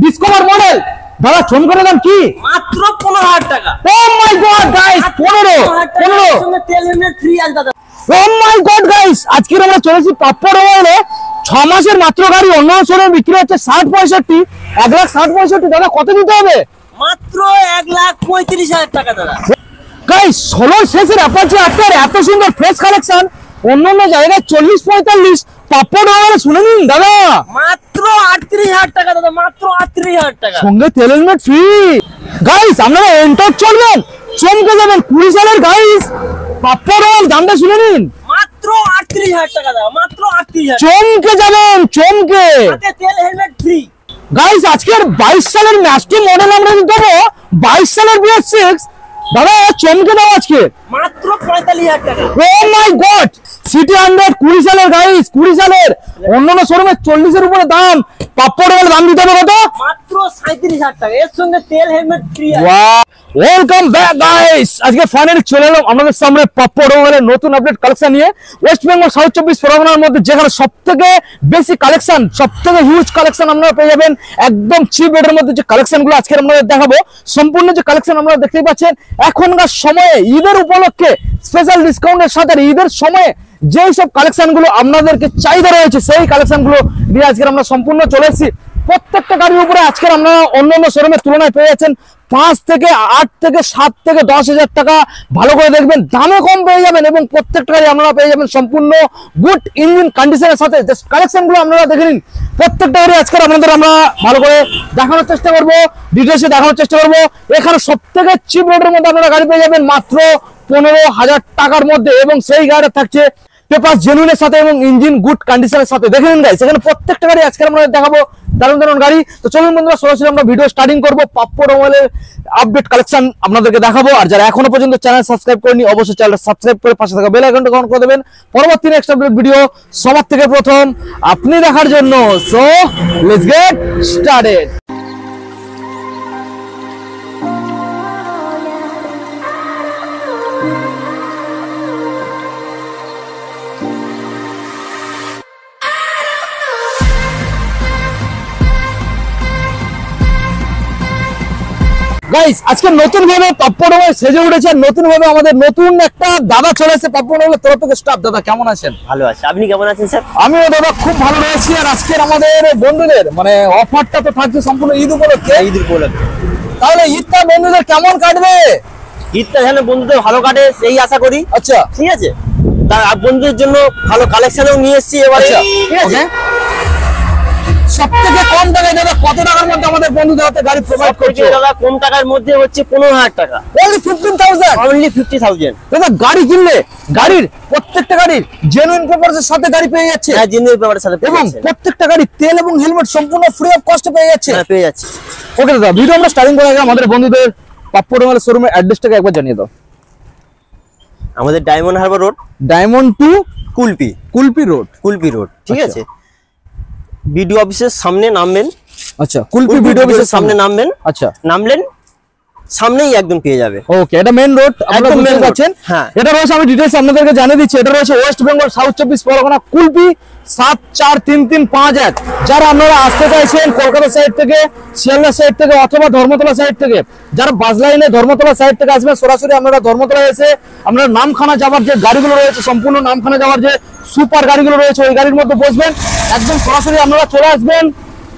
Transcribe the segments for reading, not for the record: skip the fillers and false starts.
Discover model দাদা চমকানোর দাম কি মাত্র 15000 টাকা। ও মাই গড গাইস 15 সঙ্গে তেল হেলমেট ফ্রি আছে দাদা। ও মাই গড গাইস আজকে আমরা চলেছি পাপ্পড় মোবাইলে 6 মাসের মাত্র গাড়ি অন্য শোরুমে বিক্রি হচ্ছে 60-65 1,60,65 দাদা কত দিতে হবে মাত্র 1,35,000 টাকা দাদা। গাইস 16 শেষের অ্যাপাচি আপনার এত সুন্দর ফ্রেশ কালেকশন অন্য জায়গায় 40-45 পাপ্পড় মোবাইলে শুনে নিন দাদা মাত্র 38,000 টাকা দাদা, মাত্র 38,000 টাকা সঙ্গে তেল হেলমেট ফ্রি। গাইস আপনারা এন্টার চলবেন চমকে যাবেন 20 সালের গাইস পাপ্পড় মোবাইল দামটা শুনে নিন মাত্র 38,000 টাকা দাদা, মাত্র 38,000 চমকে যাবেন চমকে সাথে তেল হেলমেট ফ্রি। গাইস আজকের 22 সালের ম্যাস্টি মডেল আমরা দেবো 22 সালের BS6 দাদা চমকে দাও আজকে মাত্র 45,000 টাকা। ও মাই গড সিটি 100 20 সালের গাইস 20 সালের অন্যান্য শোরুমে 40 এর উপরে দাম পাপ্পড় মোবাইল দাম দিতে হবে কত মাত্র 37,000 টাকা, এর সঙ্গে তেল helmet free. Welcome back guys আজকে ফাইনালি চলে এলাম আপনাদের সামনে পাপ্পড় মোবাইলের নতুন আপডেট কালেকশন নিয়ে ওয়েস্ট বেঙ্গল সাউথ 24 পরগনার মধ্যে যেখানে সবথেকে বেশি কালেকশন সবথেকে হিউজ কালেকশন আপনারা পেয়ে যাবেন একদম চিপ রেটের মধ্যে যে কালেকশনগুলো আজকে আপনাদের দেখাবো সম্পূর্ণ যে কালেকশন আপনারা দেখতেই পাচ্ছেন এখনকার সময়ে ঈদের উপলক্ষে স্পেশাল ডিসকাউন্টের সাথে ঈদের সময়ে যেই সব কালেকশনগুলো আপনাদেরকে চাহিদা রয়েছে সেই কালেকশনগুলো নিয়ে আজকে আমরা সম্পূর্ণ চলে এসেছি প্রত্যেকটা গাড়ির উপরে আজকে আপনারা অন্যান্য শোরুমের তুলনায় পেয়ে যাচ্ছেন 5 থেকে 8 থেকে 7 থেকে 10,000 টাকা ভালো করে দেখবেন দামে কম পেয়ে যাবেন এবং প্রত্যেকটা গাড়ি আপনারা পেয়ে যাবেন সম্পূর্ণ গুড ইঞ্জিন কন্ডিশনের সাথে যে কালেকশনগুলো আপনারা দেখে নিন প্রত্যেকটা গাড়ি আজকে আপনাদের আমরা ভালো করে দেখানোর চেষ্টা করব ডিটেইলসে দেখানোর চেষ্টা করব এখানে সবথেকে চিপ রেটের মধ্যে আপনারা গাড়ি পেয়ে যাবেন মাত্র 15,000 টাকার মধ্যে এবং সেই গাড়িটা থাকছে পেপার জেনুইনের সাথে এবং ইঞ্জিন গুড কন্ডিশনের সাথে দেখে নিন গাইস এখানে প্রত্যেকটা গাড়ি আজকে আমরা দেখাবো দারুণ দারুণ গাড়ি তো চলুন বন্ধুরা সরাসরি আমরা ভিডিও স্টার্টিং করব পাপ্পড় মোবাইলের আপডেট কালেকশন আপনাদেরকে দেখাবো আর যারা এখনো পর্যন্ত চ্যানেল সাবস্ক্রাইব করেনি অবশ্যই চ্যানেলটা সাবস্ক্রাইব করে পাশে থাকা বেল আইকনটা অন করে দেবেন পরবর্তী নেক্সট আপডেট ভিডিও সবার থেকে প্রথম আপনি দেখার জন্য so let's get started guys আজকে নতুন ভাবে পাপ্পড় মোবাইল সেজে উঠেছে নতুন ভাবে আমাদের নতুন একটা দাদা চলে এসেছে পাপ্পড় মোবাইলের তরফ থেকে স্টাফ দাদা কেমন আছেন ভালো আছে, আপনি কেমন আছেন স্যার? আমিও দাদা খুব ভালো রয়েছি আর আজকে আমাদের বন্ধুদের মানে অফারটা তো থাকছে সম্পূর্ণ ঈদ উপলক্ষে তাহলে ঈদটা বন্ধুদের কেমন কাটবে ঈদটা যেন বন্ধুদের ভালো কাটে সেই আশা করি। আচ্ছা ঠিক আছে, তার বন্ধুদের জন্য ভালো কালেকশনও নিয়ে এসেছি এবারে। ঠিক আছে, সবথেকে কম টাকায় দাদা কত টাকার মধ্যে আমাদের বন্ধুদের হাতে গাড়ি প্রোভাইড করছে দাদা কম টাকার মধ্যে হচ্ছে 15,000 টাকা, only 15,000 only 50,000 দাদা গাড়ি কিনলে গাড়ির প্রত্যেকটা গাড়ির জেনুইন পেপারসের সাথে গাড়ি পেয়ে যাচ্ছে হ্যাঁ জেনুইন পেপারের সাথে এবং প্রত্যেকটা গাড়ি তেল এবং হেলমেট সম্পূর্ণ ফ্রি অফ কস্টে পেয়ে যাচ্ছে। হ্যাঁ পেয়ে যাচ্ছে। ওকে দাদা ভিডিও আমরা স্টার্টিং করার আগে আমাদের বন্ধুদের পাপ্পড় মোবাইলের শোরুমের অ্যাড্রেসটাকে একবার জানিয়ে দাও। আমাদের Diamond Harbour road, Diamond to Kulpi road ঠিক আছে। বিডিও অফিসের সামনে নামবেন। আচ্ছা কুলপি বিডিও অফিসের সামনে নামবেন। আচ্ছা নামলেন সামনেই একদম পেয়ে যাবে। ওকে এটা মেইন রোড একদম মেইন পাচ্ছেন। হ্যাঁ এটা রয়েছে আমি ডিটেইলস আপনাদেরকে জানিয়ে দিচ্ছি এটা রয়েছে ওয়েস্ট বেঙ্গল সাউথ 24 পরগনা কুলপি 743351 যারা আপনারা আসতে চাইছেন কলকাতা সাইড থেকে শিয়ালদা সাইড থেকে অথবা ধর্মতলা সাইড থেকে যারা বাস লাইনে ধর্মতলা সাইড থেকে আসবেন সরাসরি আপনারা ধর্মতলা এসে আপনারা নামখানা যাওয়ার যে গাড়িগুলো রয়েছে সম্পূর্ণ নামখানা যাওয়ার যে সুপার গাড়িগুলো রয়েছে ওই গাড়ির মধ্যে বসবেন একদম সরাসরি আপনারা চলে আসবেন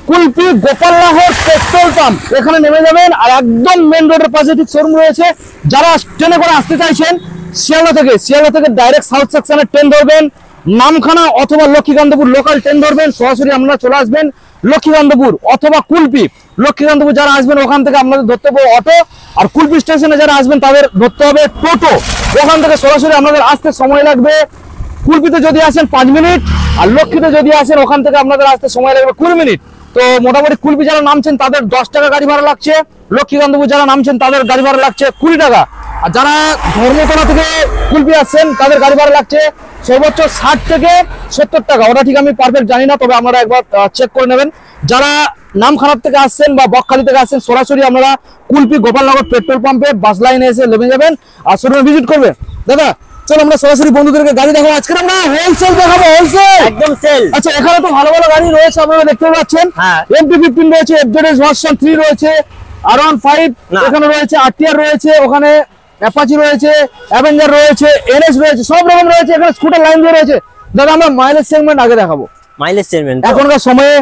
কুলপি গোপালনগর পেট্রোল পাম্প এখানে নেমে যাবেন আর একদম মেন রোডের পাশে ঠিক শোরুম রয়েছে যারা ট্রেনে করে আসতে চাইছেন শিয়ালদা থেকে ডাইরেক্ট সাউথ সেকশনে ট্রেন ধরবেন নামখানা অথবা লক্ষ্মীকান্তপুর লোকাল ট্রেন ধরবেন সরাসরি আপনারা চলে আসবেন লক্ষ্মীকান্তপুর অথবা কুলপি লক্ষ্মীকান্তপুর যারা আসবেন ওখান থেকে আপনাদের ধরতে হবে অটো আর কুলপি স্টেশনে যারা আসবেন তাদের ধরতে হবে টোটো ওখান থেকে সরাসরি আপনাদের আসতে সময় লাগবে কুলপিতে যদি আসেন 5 মিনিট আর লক্ষ্মীতে যদি আসেন ওখান থেকে আপনাদের আসতে সময় লাগবে 20 মিনিট তো মোটামুটি কুলপি যারা নামছেন তাদের 10 টাকা গাড়ি ভাড়া লাগছে লক্ষ্মীকান্তপুর যারা নামছেন তাদের গাড়ি ভাড়া লাগছে 20 টাকা আর যারা ধর্মতলা থেকে কুলপি আসছেন তাদের গাড়ি ভাড়া লাগছে সর্বোচ্চ 60 থেকে 70 টাকা ওটা ঠিক আমি পারফেক্ট জানি না তবে আপনারা একবার চেক করে নেবেন যারা নামখানা থেকে আসছেন বা বকখালি থেকে আসছেন সরাসরি আপনারা কুলপি গোপালনগর পেট্রোল পাম্পে বাস লাইনে এসে নেমে যাবেন আর শোরুমে ভিজিট করবেন দাদা চলো আমরা সরাসরি বন্ধুদেরকে গাড়ি দেখাবো। আজকে আমরা হোলসেল দেখাবো, হোলসেল একদম সেল। আচ্ছা, এখানে তো ভালো ভালো গাড়ি রয়েছে, আপনারা দেখতে পাচ্ছেন। হ্যাঁ। MT-15 রয়েছে, FZS ভার্সন 3 রয়েছে, R15 না। এখানে রয়েছে, RTR রয়েছে, ওখানে অ্যাপাচি রয়েছে, অ্যাভেঞ্জার রয়েছে, NS রয়েছে, সব রকম রয়েছে। এখানে স্কুটার লাইন দিয়ে রয়েছে। দাদা আমরা মাইলেজ সেগমেন্ট আগে দেখাবো। মাইলেজ সেগমেন্ট এখনকার সময়ে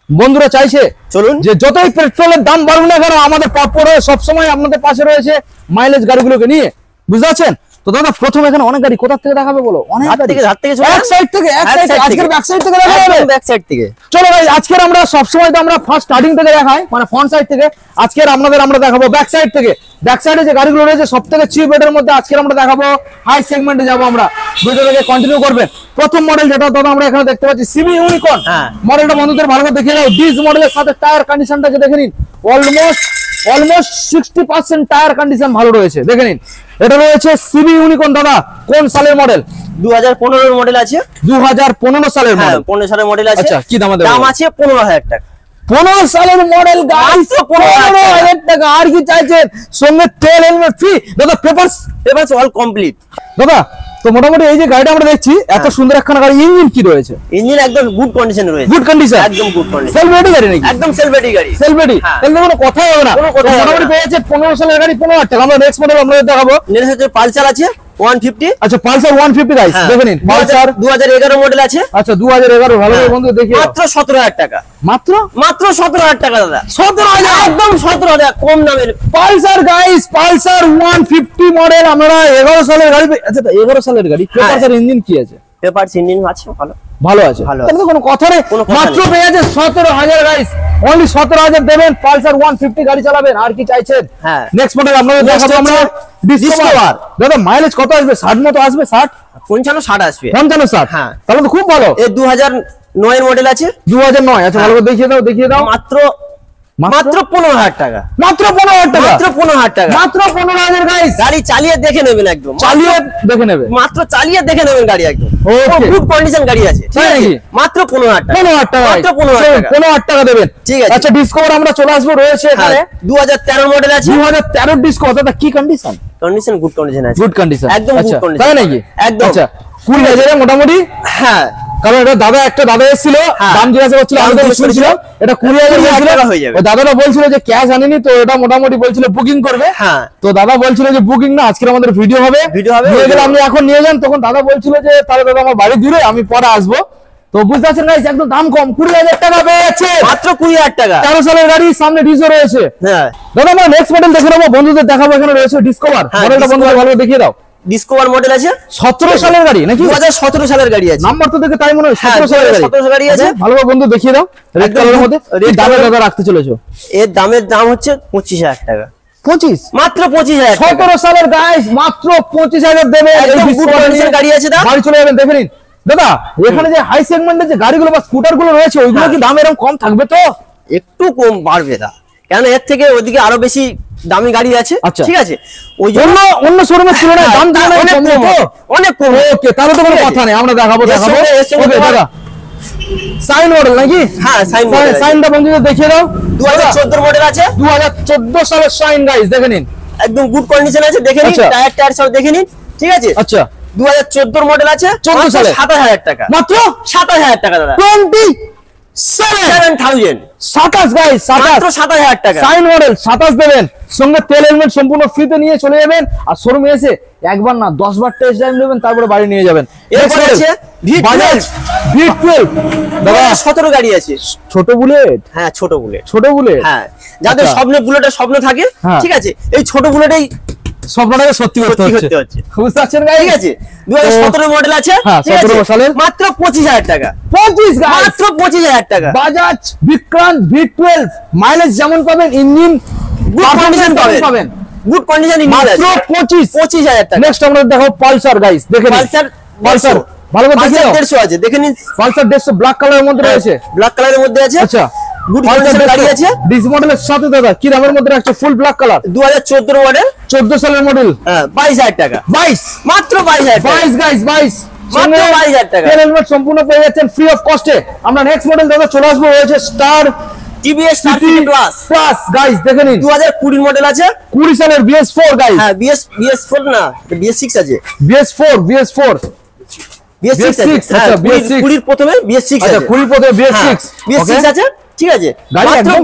বন্ধুরা চাইছে চলুন যে যতই পেট্রোলের দাম বাড়ুক না কেন, আমাদের পাপড়ে সবসময় আপনাদের পাশে রয়েছে মাইলেজ গাড়িগুলোকে নিয়ে, বুঝতে পারছেন তো। দাদা প্রথম এখানে অনেক গাড়ি, কোথা থেকে দেখাবে বলো? অনেক হাত থেকে চলে এক সাইড থেকে, এক সাইড থেকে, আজকের ব্যাক সাইড থেকে দেখাবে। একদম ব্যাক সাইড থেকে। চলো ভাই, আজকের আমরা সবসময় তো আমরা ফার্স্ট স্টার্টিং থেকে দেখাই, মানে ফ্রন্ট সাইড থেকে। আজকের আপনাদের আমরা দেখাবো ব্যাক সাইড থেকে। ব্যাক সাইডে যে গাড়িগুলো রয়েছে সব থেকে চিপ রেটের মধ্যে আজকের আমরা দেখাবো। হাই সেগমেন্টে যাবো আমরা, ভিডিওটাকে কন্টিনিউ করবেন। প্রথম মডেল যেটা দাদা আমরা এখানে দেখতে পাচ্ছি, সিমি ইউনিকর্ন হ্যাঁ। মডেলটা বন্ধুদের ভালো করে দেখে নাও। ডিজ মডেলের সাথে টায়ার কন্ডিশনটাকে দেখে নিন। অলমোস্ট 60% টায়ার কন্ডিশন ভালো রয়েছে, দেখে নিন। এটা রয়েছে সিমি ইউনিকর্ন। দাদা কোন সালের মডেল? 2015 মডেল আছে। 2015 সালের হ্যাঁ, মডেল। 15 সালের মডেল আছে। আচ্ছা, কি দাম দেবো? দাম আছে 15,000 টাকা। 15 সালের মডেল গাড়ি, 15,000 টাকা। আর কি চাইছেন? সঙ্গে তেল, হেলমেট ফ্রি। দাদা পেপারস অল কমপ্লিট। দাদা তো মোটামুটি এই যে গাড়িটা আমরা দেখছি, এত সুন্দর একখানা গাড়ি, ইঞ্জিন কি রয়েছে? ইঞ্জিন একদম গুড কন্ডিশনে রয়েছে। গুড কন্ডিশন, একদম গুড কন্ডিশন। সেলফ রেডি গাড়ি নাকি? একদম সেলফ রেডি গাড়ি। সেলফ রেডি, হ্যাঁ। তাহলে কোনো কথাই হবে না। কোনো কথাই হবে মোটামুটি না। পেয়েছে 15 সালের গাড়ি 15,000 টাকা। আমরা নেক্সট মডেল আমরা দেখাবো। নেক্সট হচ্ছে পালসার আছে 150। আচ্ছা, পালসার 150 গাইস, হ্যাঁ। দেখে নিন। পালসার 2011 মডেল আছে। আচ্ছা 2011, ভালো করে বন্ধু দেখিয়ে দাও। মাত্র 17,000 টাকা। মাত্র মাত্র 17,000 টাকা দাদা। 17,000 একদম 17,000 কম দামের পালসার গাইস, পালসার 150 মডেল। আমরা 11 সালের গাড়ি আচ্ছা 11 সালের গাড়ি। পালসার ইঞ্জিন কি আছে? পেপারস ইঞ্জিন আছে ভালো। ভালো আছে, ভালো তাহলে তো কোনো কথা নেই। কোনো কথা মাত্র নেই। পেয়ে যাচ্ছে 17,000 গাইস, অনলি 17,000 দেবেন, পালসার 150 গাড়ি চালাবেন। আর কি চাইছেন? হ্যাঁ। নেক্সট মডেল আপনাদের দেখাবো আমরা ডিসকভার। দাদা মাইলেজ কত আসবে? 60 মতো আসবে? 60 55 60 আসবে। 55 60? হ্যাঁ। তাহলে তো খুব ভালো। এই 2009 এর মডেল আছে। 2009? আচ্ছা ভালো করে দেখিয়ে দাও। মাত্র 15,000 টাকা। মাত্র 15,000 টাকা। মাত্র 15,000 টাকা। মাত্র 15,000 গাইস। গাড়ি চালিয়ে দেখে নেবেন একদম। চালিয়ে দেখে নেবে। মাত্র চালিয়ে দেখে নেবেন গাড়ি একদম। Okay. গুড কন্ডিশন গাড়ি আছে। ঠিক তাই আছে? নাকি? মাত্র 15,000 টাকা। 15,000 টাকা। মাত্র 15,000 টাকা। 15,000 টাকা দেবেন। ঠিক আছে। আচ্ছা ডিসকভার আমরা চলে আসবো, রয়েছে এখানে হ্যাঁ, 2013 মডেল আছে। 2013 ডিসকভার। দাদা কি কন্ডিশন? কন্ডিশন গুড কন্ডিশন আছে। গুড কন্ডিশন, একদম আচ্ছা, good condition। তাই নাকি? একদম। আচ্ছা 20,000 মোটামুটি। হ্যাঁ, কারণ এটা দাদা এসেছিল, হ্যাঁ। দাম জিজ্ঞাসা করছিল, দাম আমি তো জিজ্ঞাসা শুনছিলাম এটা 20,000 বলছিল। টাকা হয়ে যাবে। ওই দাদাটা বলছিল যে ক্যাশ আনেনি, তো এটা মোটামুটি বলছিল বুকিং করবে। হ্যাঁ। তো দাদা বলছিল যে বুকিং না, আজকে আমাদের ভিডিও হবে। ভিডিও হবে, নিয়ে ভিডিও গেলে হবে। আপনি এখন নিয়ে যান। তখন দাদা বলছিল যে তাহলে দাদা আমার বাড়ি দূরে, আমি পরে আসবো। তো বুঝতে পারছেন গাইস, একদম দাম কম, 20,000 টাকা পেয়েছে। মাত্র 20,000 টাকা। 13 সালের গাড়ি, সামনে ডিজো রয়েছে। হ্যাঁ, দাদা আমরা নেক্সট মডেল দেখে নেবো, বন্ধুদের দেখাবো। এখানে রয়েছে ডিসকভার হ্যাঁ, মডেলটা, বন্ধুদের ভালো করে দেখিয়ে দাও। ডিসকভার মডেল আছে। 17 সালের গাড়ি নাকি? 2017 সালের গাড়ি আছে। নাম্বার তো দেখে তাই মনে হয় হ্যাঁ, 17 সালের গাড়ি। 17 গাড়ি আছে। আচ্ছা, ভালো করে বন্ধু দেখিয়ে দাও। রেড একদম কালারের মধ্যে red দামে color। দাদা রাখতে চলেছো? এর দামের দাম হচ্ছে 25,000 টাকা। 25? মাত্র 25,000 টাকা। 17 সালের গাইস, মাত্র 25,000 দেবে। একদম এই good Discover condition নিয়ে গাড়ি আছে দা। বাড়ি চলে যাবেন, দেখে নিন। দাদা এখানে যে হাই সেগমেন্টের যে গাড়িগুলো বা স্কুটার গুলো রয়েছে, ওইগুলো কি দাম এরকম কম থাকবে তো? একটু কম বাড়বে দা, কেন এর থেকে ওইদিকে আরো বেশি দামি গাড়ি আছে। আচ্ছা। ঠিক আছে, ওই জন্য অন্য শোরুমের তুলনায় দাম তুলনায় অনেক কম কম তো? হবে, অনেক কম। ওকে, তাহলে তো কোনো ঠিক আছে। কথা নেই, আমরা দেখাবো। এর সঙ্গে ওকে তোমার- দাদা, সাইন মডেল নাকি? হ্যাঁ, সাইন মডেল আছে। সাইনটা বন্ধুদের দেখিয়ে দাও। 2014 মডেল আছে। 2014 সালের সাইন গাইস, দেখে নিন। একদম গুড কন্ডিশন আছে, দেখে নিন। আচ্ছা। টায়ার সব দেখে নিন। ঠিক আছে। আচ্ছা 2014 মডেল আছে। 14 সালে। 27,000 টাকা। মাত্র 27,000 টাকা দাদা। 27,000 27 গাইস, 27 মাত্র 27,000 টাকা। সাইন মডেল 27 দেবেন, সঙ্গে তেল হেলমেট সম্পূর্ণ ফ্রিতে নিয়ে চলে যাবেন। আর শোরুমে এসে একবার না 10 বার টেস্ট ড্রাইভ নেবেন, তারপরে বাড়ি নিয়ে যাবেন। এরপর আছে V12। বাজাজ V12। দাদা 17 গাড়ি আছে। ছোট বুলেট, হ্যাঁ, ছোট বুলেট। ছোট বুলেট। হ্যাঁ, যাদের আচ্ছা। স্বপ্নে বুলেটের স্বপ্ন থাকে। হ্যাঁ। ঠিক আছে, এই ছোট বুলেটেই স্বপ্নটাকে সত্যি করতে সত্যি হচ্ছে। করতে হচ্ছে। বুঝতে পারছেন গাইস? ঠিক আছে, 2017 মডেল আছে। হ্যাঁ, ঠিক আছে? 17 সালের। মাত্র 25,000 টাকা। 25 গাইস, মাত্র 25,000 টাকা। বাজাজ বিক্রান্ত V12 মাইলেজ যেমন পাবেন, ইঞ্জিন গুড কন্ডিশন পাবেন। পাবেন। গুড কন্ডিশন মাত্র 25,000 টাকা। নেক্সট আমরা দেখো পালসার গাইস, দেখে নিন। পালসার পালসার ভালো করে দেখিয়ে দাও। 150 আছে, দেখে নিন। পালসার 150 ব্ল্যাক কালারের মধ্যে রয়েছে। ব্ল্যাক কালারের মধ্যে আছে। আচ্ছা গুড কন্ডিশন গাড়ি আছে। ডিস মডেলের সাথে দাদা কি দামের মধ্যে রাখছে? Full black colour, 2014 model. 14 সালের মডেল। হ্যাঁ, 22,000 টাকা। 22 মাত্র 22,000 টাকা। 22 গাইস, 22 মাত্র 22,000 টাকা। তেল হেলমেট সম্পূর্ণ পেয়ে যাচ্ছেন ফ্রি অফ কস্টে। আমরা নেক্সট মডেল দাদা চলে আসবো, রয়েছে star TVS star city plus guys দেখে নিন 2020 মডেল আছে, 20 সালের BS4 গাইস। হ্যাঁ BS4 না, BS6 আছে, BS4 BS6 আচ্ছা BS6 20 প্রথমে BS6 আছে, আচ্ছা 20 প্রথমে BS6 BS6 আছে, ঠিক আছে, গাড়ি মাত্র একদম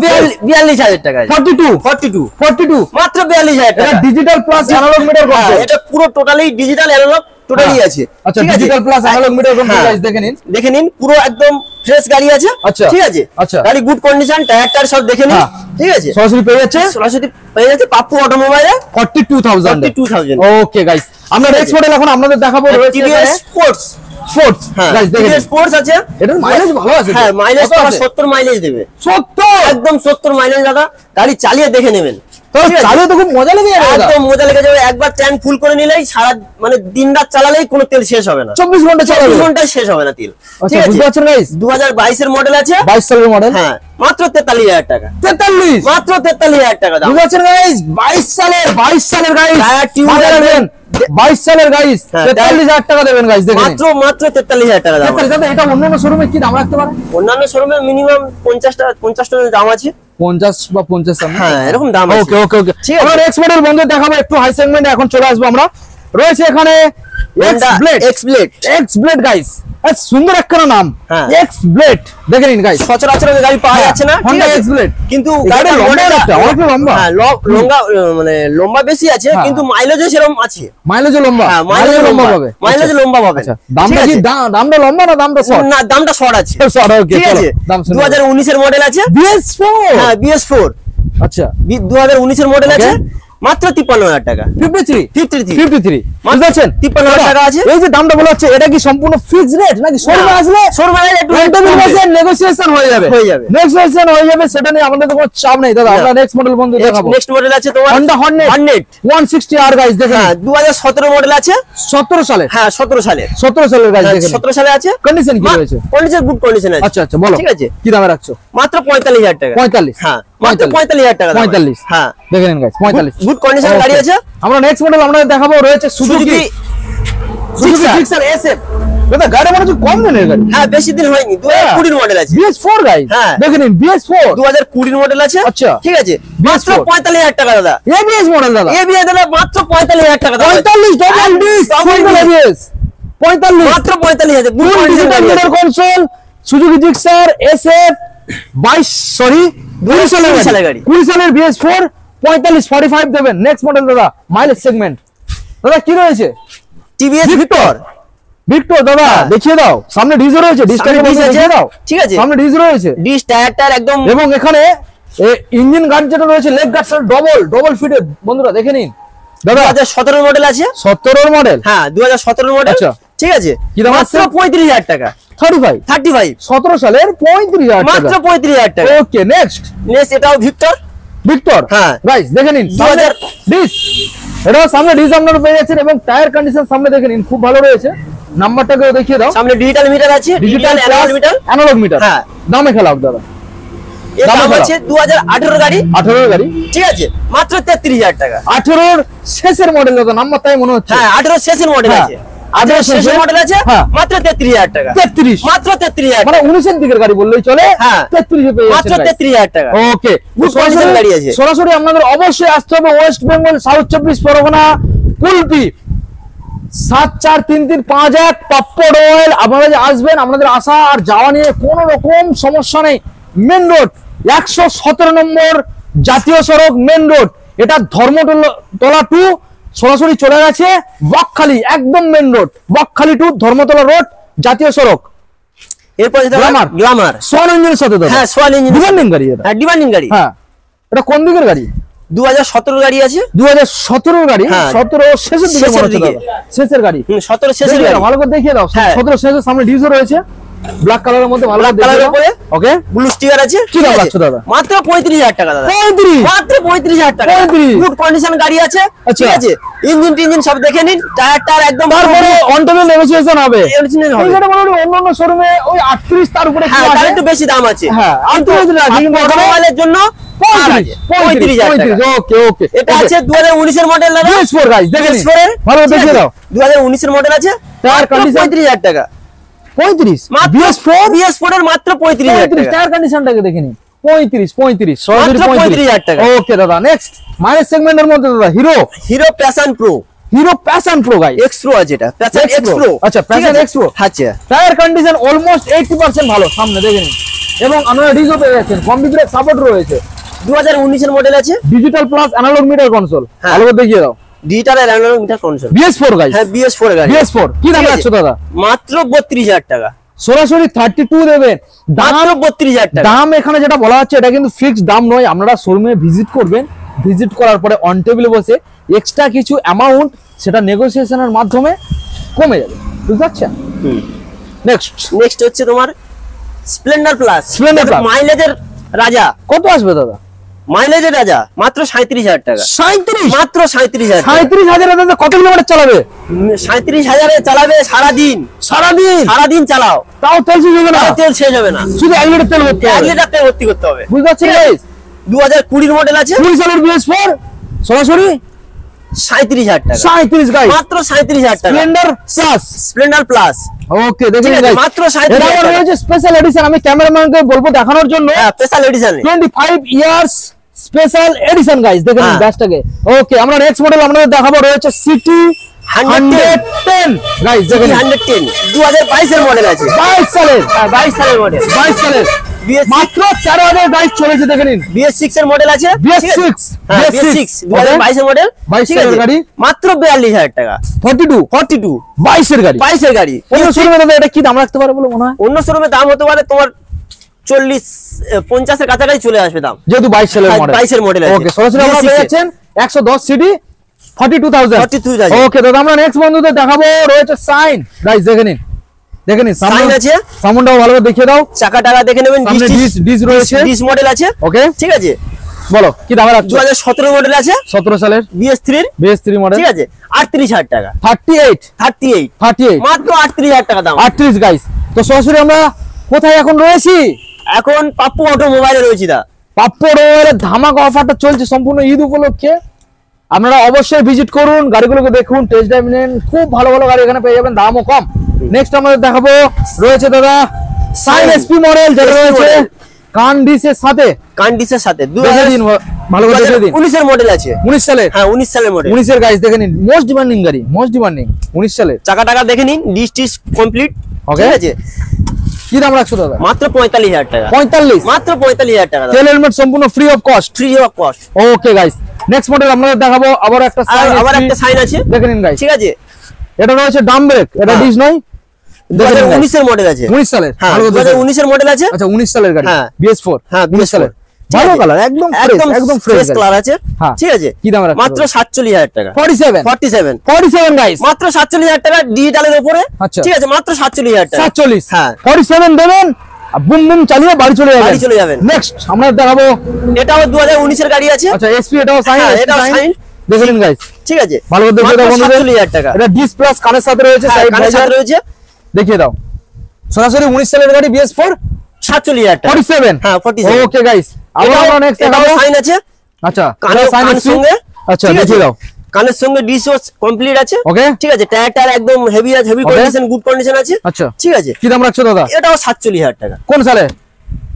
42000 টাকা, 42 মাত্র 42000 টাকা। এটা digital plus analog meter control, এটা পুরো টোটালি ডিজিটাল অ্যানালগ টোটালি আছে, আচ্ছা digital plus analog meter control guys দেখে নিন পুরো একদম ফ্রেশ গাড়ি আছে, আচ্ছা ঠিক আছে, আচ্ছা গাড়ি গুড কন্ডিশন, টায়ার সব দেখে নিন, ঠিক আছে, সরাসরি পেয়ে যাচ্ছে পাপ্পু অটোমোবাইলে 42000 ওকে গাইস। আমরা নেক্সট মডেল এখন আপনাদের দেখাবো রয়েছে টিভিএস স্পোর্টস গাইস দেখেন স্পোর্টস আছে, এটার মাইলেজ ভালো আছে, হ্যাঁ মাইলেজ 70 মাইলেজ দেবে, 70 একদম 70 মাইলেজ দাদা, গাড়ি চালিয়ে দেখে নেবেন, তো চালিয়ে তো খুব মজা লেগে যাবে, একদম মজা লেগে যাবে, একবার ট্যাঙ্ক ফুল করে নিলেই সারা মানে দিন রাত চালালেই কোনো তেল শেষ হবে না, 24 ঘন্টা চালাবে, 24 ঘন্টায় শেষ হবে না তেল, আচ্ছা বুঝতে পারছেন গাইস। 2022 এর মডেল আছে, 22 সালের মডেল, হ্যাঁ মাত্র 43000 টাকা, 43 মাত্র 43000 টাকা দাম, বুঝতে পারছেন গাইস। 22 সালের গাইস, টায়ার টিউব মাথায় রাখবেন 22 সালের গাইস, 43000 টাকা দেবেন গাইস দেখেন, মাত্র 43000 টাকা দাম। 43 এটা অন্যান্য শোরুমে কি দাম রাখতে পারে? অন্যান্য শোরুমে মিনিমাম 50 টাকা দাম আছে, 50 বা 50 হ্যাঁ এরকম দাম আছে। ওকে আমরা নেক্সট মডেল বন্ধু দেখাবো, একটু হাই সেগমেন্টে এখন চলে আসবো আমরা। রয়েছে এখানে এক্স ব্লেড গাইস, সুন্দর একটা নাম এক্স ব্লেড দেখে নিন গাইস, সচরাচর গাড়ি পাওয়া যাচ্ছে না, ঠিক আছে এক্স ব্লেড, কিন্তু গাড়ি অনেক লম্বা, হ্যাঁ লম্বা মানে লম্বা বেশি আছে, কিন্তু মাইলেজও সেরকম আছে, মাইলেজও লম্বা, মাইলেজ লম্বা পাবে, মাইলেজ লম্বা পাবে। আচ্ছা দামটা কি দামটা লম্বা না দামটা শর্ট? না দামটা শর্ট আছে, শর্ট ওকে ঠিক আছে। 2019 এর মডেল আছে BS4, হ্যাঁ BS4 আচ্ছা 2019 এর মডেল আছে, মাত্র 53000 টাকা, 53 বুঝছেন 53000 টাকা আছে। এই যে দামটা বলা হচ্ছে এটা কি সম্পূর্ণ ফিক্সড রেট নাকি শোরুমে আসলে একটু নেগোসিয়েশন হয়ে যাবে নেগোসিয়েশন হয়ে যাবে, সেটা নিয়ে আমাদের তো কোনো চাপ নেই দাদা। আমরা নেক্সট মডেল বন্ধু দেখাবো, নেক্সট মডেল আছে তোমার Honda Hornet 160R গাইস দেখেন, হ্যাঁ 2017 মডেল আছে, 17 সালে, হ্যাঁ 17 সালের গাইস দেখেন, 17 সালে আছে, কন্ডিশন কি রয়েছে? কন্ডিশন গুড কন্ডিশন আছে, আচ্ছা বলো ঠিক আছে, কি দামে রাখছো? মাত্র 45000 টাকা, 45, হ্যাঁ মাত্র 45000 টাকা, 45, হ্যাঁ দেখে নিন গাইস 45 গুড কন্ডিশন গাড়ি আছে। আমরা নেক্সট মডেল আমরা দেখাবো রয়েছে সুজুকি জিক্সার SF, দাদা গাড়ি মনে হচ্ছে কম দিনের গাড়ি, হ্যাঁ বেশি দিন হয়নি, 2020 মডেল আছে, BS4 গাইস হ্যাঁ দেখে নিন BS4 2020 মডেল আছে, আচ্ছা ঠিক আছে, মাত্র 45000 টাকা দাদা, ABS মডেল দাদা, ABS দাদা মাত্র 45000 টাকা দাদা, 45 ডবল ডিস্ক সিঙ্গেল ABS 45 মাত্র 45000 good condition digital meter console Suzuki Gixxer SF 20 সালের গাড়ি, 20 সালের BS4 45 দেবেন। নেক্সট মডেল দাদা মাইলেজ সেগমেন্ট, দাদা কি রয়েছে? TVS ভিক্টর দাদা দেখিয়ে দাও, সামনে ডিজে রয়েছে, ডিসটাকে দেখিয়ে দাও, ঠিক আছে, সামনে ডিজ রয়েছে, ডিস টায়ার একদম, এবং এখানে ইঞ্জিন গার্ড যেটা রয়েছে লেগ গার্ড ডবল ফিটেড বন্ধুরা দেখে নিন দাদা। 2017 মডেল আছে, 17 মডেল, হ্যাঁ 2017 মডেল, আচ্ছা ঠিক আছে, কি দাম মাত্র 35000 টাকা, 35 17 সালের 35000 টাকা, মাত্র 35000 টাকা। ওকে নেক্সট এটাও ভিক্টর, হ্যাঁ গাইস দেখে নিন, 2000 ডিস, এটাও সামনে ডিস আপনারা পেয়ে যাচ্ছেন, এবং টায়ার কন্ডিশন সামনে দেখে নিন খুব ভালো রয়েছে। নাম্বারটাকেও দেখিয়ে দাও, সামনে ডিজিটাল মিটার আছে, ডিজিটাল অ্যানালগ মিটার, হ্যাঁ দামে খেলাও দাদা, এটা আছে 2018 গাড়ি, 18 গাড়ি, ঠিক আছে, মাত্র 33000 টাকা, 18 শেষের মডেল দাদা, নাম্বার তাই মনে হচ্ছে, হ্যাঁ 18 শেষের মডেল আছে, 18 শেষের মডেল আছে, মাত্র 33000 টাকা, 33 মাত্র 33000 মানে 19 এর দিকের গাড়ি বললেই চলে, হ্যাঁ 33 এ পেয়ে মাত্র যাচ্ছেন 33000 টাকা, ওকে গুড কন্ডিশন গাড়ি আছে। সরাসরি আপনাদের অবশ্যই আসতে হবে ওয়েস্ট বেঙ্গল সাউথ 24 পরগনা কুলপি 743351 পাপ্পড় অয়েল। আপনারা যে আসবেন, আপনাদের আসা আর যাওয়া নিয়ে কোনো রকম সমস্যা নেই। মেন রোড 117 নম্বর জাতীয় সড়ক মেন রোড, এটা ধর্মতলা টু সরাসরি চলে গেছে বকখালি, একদম main road Bakkhali to Dharmatala road জাতীয় সড়ক। এরপর গ্ল্যামার সোয়ান ইঞ্জিনের সাথে দাদা, হ্যাঁ সোয়ান ইঞ্জিন, ডিমান্ডিং গাড়ি, এটা হ্যাঁ ডিমান্ডিং গাড়ি, হ্যাঁ এটা কোন দিকের গাড়ি? 2017 গাড়ি আছে, 2017 গাড়ি, 17 শেষের দিকে মনে হচ্ছে দাদা, শেষের গাড়ি, 17 শেষের গাড়ি, ভালো করে দেখিয়ে দাও, 17 শেষের সামনে ডিজো রয়েছে ব্ল্যাক কালারের মধ্যে, ভালো করে দেখিয়ে দাও, ওকে ব্লু স্টিকার আছে, কি দাম লাগছে দাদা? মাত্র 35000 টাকা দাদা, 35 মাত্র 35000 টাকা, গুড কন্ডিশন গাড়ি আছে, ঠিক আছে, ইঞ্জিন সব দেখে নিন, টায়ার একদম, তারপরে অনটেবল নেগোসিয়েশন হবে, এইটা বলুন অন্যান্য শোরুমে ওই 38 তার উপরে, হ্যাঁ তার একটু বেশি দাম আছে, হ্যাঁ 38 না, কিন্তু মোবাইলের জন্য 35000 ওকে ওকে এটা আছে 2019 এর মডেল দাদা, BS4 গাইস দেখেন, ভালো দেখিয়ে দাও, 2019 এর মডেল আছে, টায়ার কন্ডিশন 35000 টাকা, 35 BS4 এর মাত্র 35000 টাকা, টায়ার কন্ডিশনটাকে দেখে নিন, 35 সরাসরি মাত্র 35,000 টাকা। ওকে দাদা নেক্সট মাইনাস সেগমেন্টের মধ্যে দাদা hero passion pro guys x pro আছে, এটা প্যাশন এক্স প্রো। আচ্ছা প্যাশন এক্স প্রো। আচ্ছা টায়ার কন্ডিশন অলমোস্ট 80% ভালো, সামনে দেখে নিন। এবং আপনারা ডিজো পেয়ে যাচ্ছেন, কম্বি ব্রেক সাপোর্ট রয়েছে, 2019 এর মডেল আছে, digital plus analog meter console. ভালো করে দেখিয়ে দাও। Digital analog meter console, BS4 guys. হ্যাঁ BS4 গাড়ি। BS4 কি দাম রাখছো দাদা? মাত্র 32,000 টাকা। সরাসরি 32 দেবেন মাত্র 32,000 টাকা। দাম এখানে যেটা বলা হচ্ছে এটা কিন্তু ফিক্সড দাম নয়, আপনারা শোরুমে ভিজিট করবেন, ভিজিট করার পরে অন টেবিলে বসে এক্সট্রা কিছু অ্যামাউন্ট সেটা নেগোসিয়েশনের মাধ্যমে কমে যাবে, বুঝতে পারছেন? নেক্সট হচ্ছে তোমার স্প্লেন্ডার প্লাস। Splendor Plus। মাইলেজের রাজা। কত আসবে দাদা? মাইলেজের রাজা মাত্র 37,000 টাকা। 37 মাত্র 37,000 টাকা। 37,000 দাদা কত কিলোমিটার চালাবে? 37,000 এ চালাবে সারাদিন। সারাদিন চালাও, তাও তেল শেষ হবে না, তাও তেল শেষ হবে না। শুধু 1 লিটার তেল ভরতে 1 হবে, লিটার তেল ভর্তি করতে হবে, বুঝতে পারছেন গাইস? 2020 মডেল আছে, 20 সালের BS4 সরাসরি 37,000 টাকা। 37 গাইস, মাত্র 37,000 টাকা। Splendor plus. ওকে দেখেন ঠিক আছে, গাইস মাত্র 37,000 এটা টাকা। রয়েছে স্পেশাল এডিশন। আমি ক্যামেরাম্যানকে বলবো দেখানোর জন্য, হ্যাঁ special edition 25 years special edition guys, দেখেন হ্যাঁ। ব্যাচটাকে। ওকে আমরা নেক্সট মডেল আপনাদের দেখাবো, রয়েছে সিটি 110 গাইস, দেখেন 110 2022 এর মডেল আছে। 22 সালের, হ্যাঁ 22 সালের মডেল। 22 সালের BS6 মাত্র 4,000 গাইস চলেছে, দেখে নিন। BS6 এর মডেল আছে। BS6 হ্যাঁ BS6 2022 এর মডেল, 22 ঠিক সালের আছে? গাড়ি, মাত্র 42,000 টাকা। 42 22 এর গাড়ি। 22 এর গাড়ি। অন্য শোরুমে দাদা এটা কি দাম রাখতে পারে বলে মনে হয়? অন্য শোরুমে দাম হতে পারে তোমার 40-50 এর কাছাকাছি চলে আসবে দাম, যেহেতু 22 সালের হ্যাঁ, মডেল। 22 এর মডেল আছে। ওকে সরাসরি আপনারা পেয়ে যাচ্ছেন 110 সিটি 42,000। 42,000। ওকে দাদা আমরা নেক্সট বন্ধুদের দেখাবো, রয়েছে সাইন গাইস, দেখে নিন সাইন আছে, সামনটাও ভালো করে দেখিয়ে দাও। চাকা টাকা দেখে নেবেন, সামনে ডিস রয়েছে, ডিস মডেল আছে। ওকে ঠিক আছে, বলো কি দাম রাখছো? 2017 মডেল আছে, 17 সালের BS3 BS3 মডেল, ঠিক আছে, 38,000 টাকা। 38 মাত্র 38,000 টাকা দাম। 38 গাইস। তো সরাসরি আমরা কোথায় এখন রয়েছি? এখন পাপ্পু অটোমোবাইলে রয়েছি দা। পাপ্পড়ের ধামাকা অফারটা চলছে সম্পূর্ণ ঈদ উপলক্ষে, আপনারা অবশ্যই ভিজিট করুন, গাড়িগুলোকে দেখুন, টেস্ট ড্রাইভ নিন, খুব ভালো ভালো গাড়ি এখানে পেয়ে যাবেন, দামও কম। নেক্সট আমাদের দেখাবো রয়েছে দাদা সাইন SP মডেল, যেটা SP রয়েছে model। কান্ডিসের সাথে, কান্ডিসের সাথে দেখে দিন ভালো করে দেখে দিন। 19 এর মডেল আছে। 19 সালের, হ্যাঁ 19 সালের মডেল। 19 এর গাইস দেখে নিন, মোস্ট ডিমান্ডিং গাড়ি, মোস্ট ডিমান্ডিং 19 সালের। চাকা টাকা দেখে নিন, ডিস কমপ্লিট, Okay. ঠিক আছে। কি দাম রাখছো দাদা? মাত্র 45,000 টাকা। 45 মাত্র 45,000 টাকা। তেল হেলমেট সম্পূর্ণ free of cost. Free of cost. Okay guys next model আপনাদের দেখাবো, আবার একটা আবার একটা সাইন আছে, দেখে নিন গাইস। ঠিক আছে। এটা রয়েছে ডাম ব্রেক, এটা হ্যাঁ। ডিস নয়, 2019 এর মডেল আছে। 19 সালের, হ্যাঁ ভালো করে দেখে নিন। 2019 এর মডেল আছে। আচ্ছা 19 সালের গাড়ি, হ্যাঁ। BS4, হ্যাঁ 19 সালের, ঠিক ভালো আছে। কালার, একদম ফ্রেশ কালার আছে, হ্যাঁ। ঠিক আছে। কি দাম রাখছো? মাত্র 47,000 টাকা। 47 গাইস, মাত্র 47,000 টাকা ডিজিটালের উপরে, আচ্ছা। ঠিক আছে। মাত্র 47,000 টাকা। 47, হ্যাঁ 47 দেবেন, বুম বুম চালিয়ে বাড়ি চলে যাবেন। নেক্সট আমরা দেখাবো, এটাও 2019 এর গাড়ি আছে। আচ্ছা SP, এটাও সাইন, হ্যাঁ, এটাও সাইন। দেখে নিন গাইস, ঠিক আছে। ভালো করে দেখে দাও বন্ধুদের। 47,000 টাকা। এটা ডিস প্লাস কানের সাথে রয়েছে, হ্যাঁ, সাইড কানের সাথে রয়েছে, দেখিয়ে দাও। সরাসরি 19 সালের গাড়ি BS4, 47,000 টাকা। 47, হ্যাঁ 47। ওকে গাইস আবার আমরা নেক্সট এটাও দেখাবো। সাইন আছে, আচ্ছা কানের সাইন সঙ্গে, আচ্ছা ঠিক আছে। দেখিয়ে দাও। কানের সঙ্গে ডিসও কমপ্লিট আছে, ওকে ঠিক আছে। টায়ার একদম হেভি আছে, heavy Okay. Condition, good condition আছে, আচ্ছা ঠিক আছে। কি দাম রাখছো দাদা? এটাও 47,000 টাকা। কোন সালে?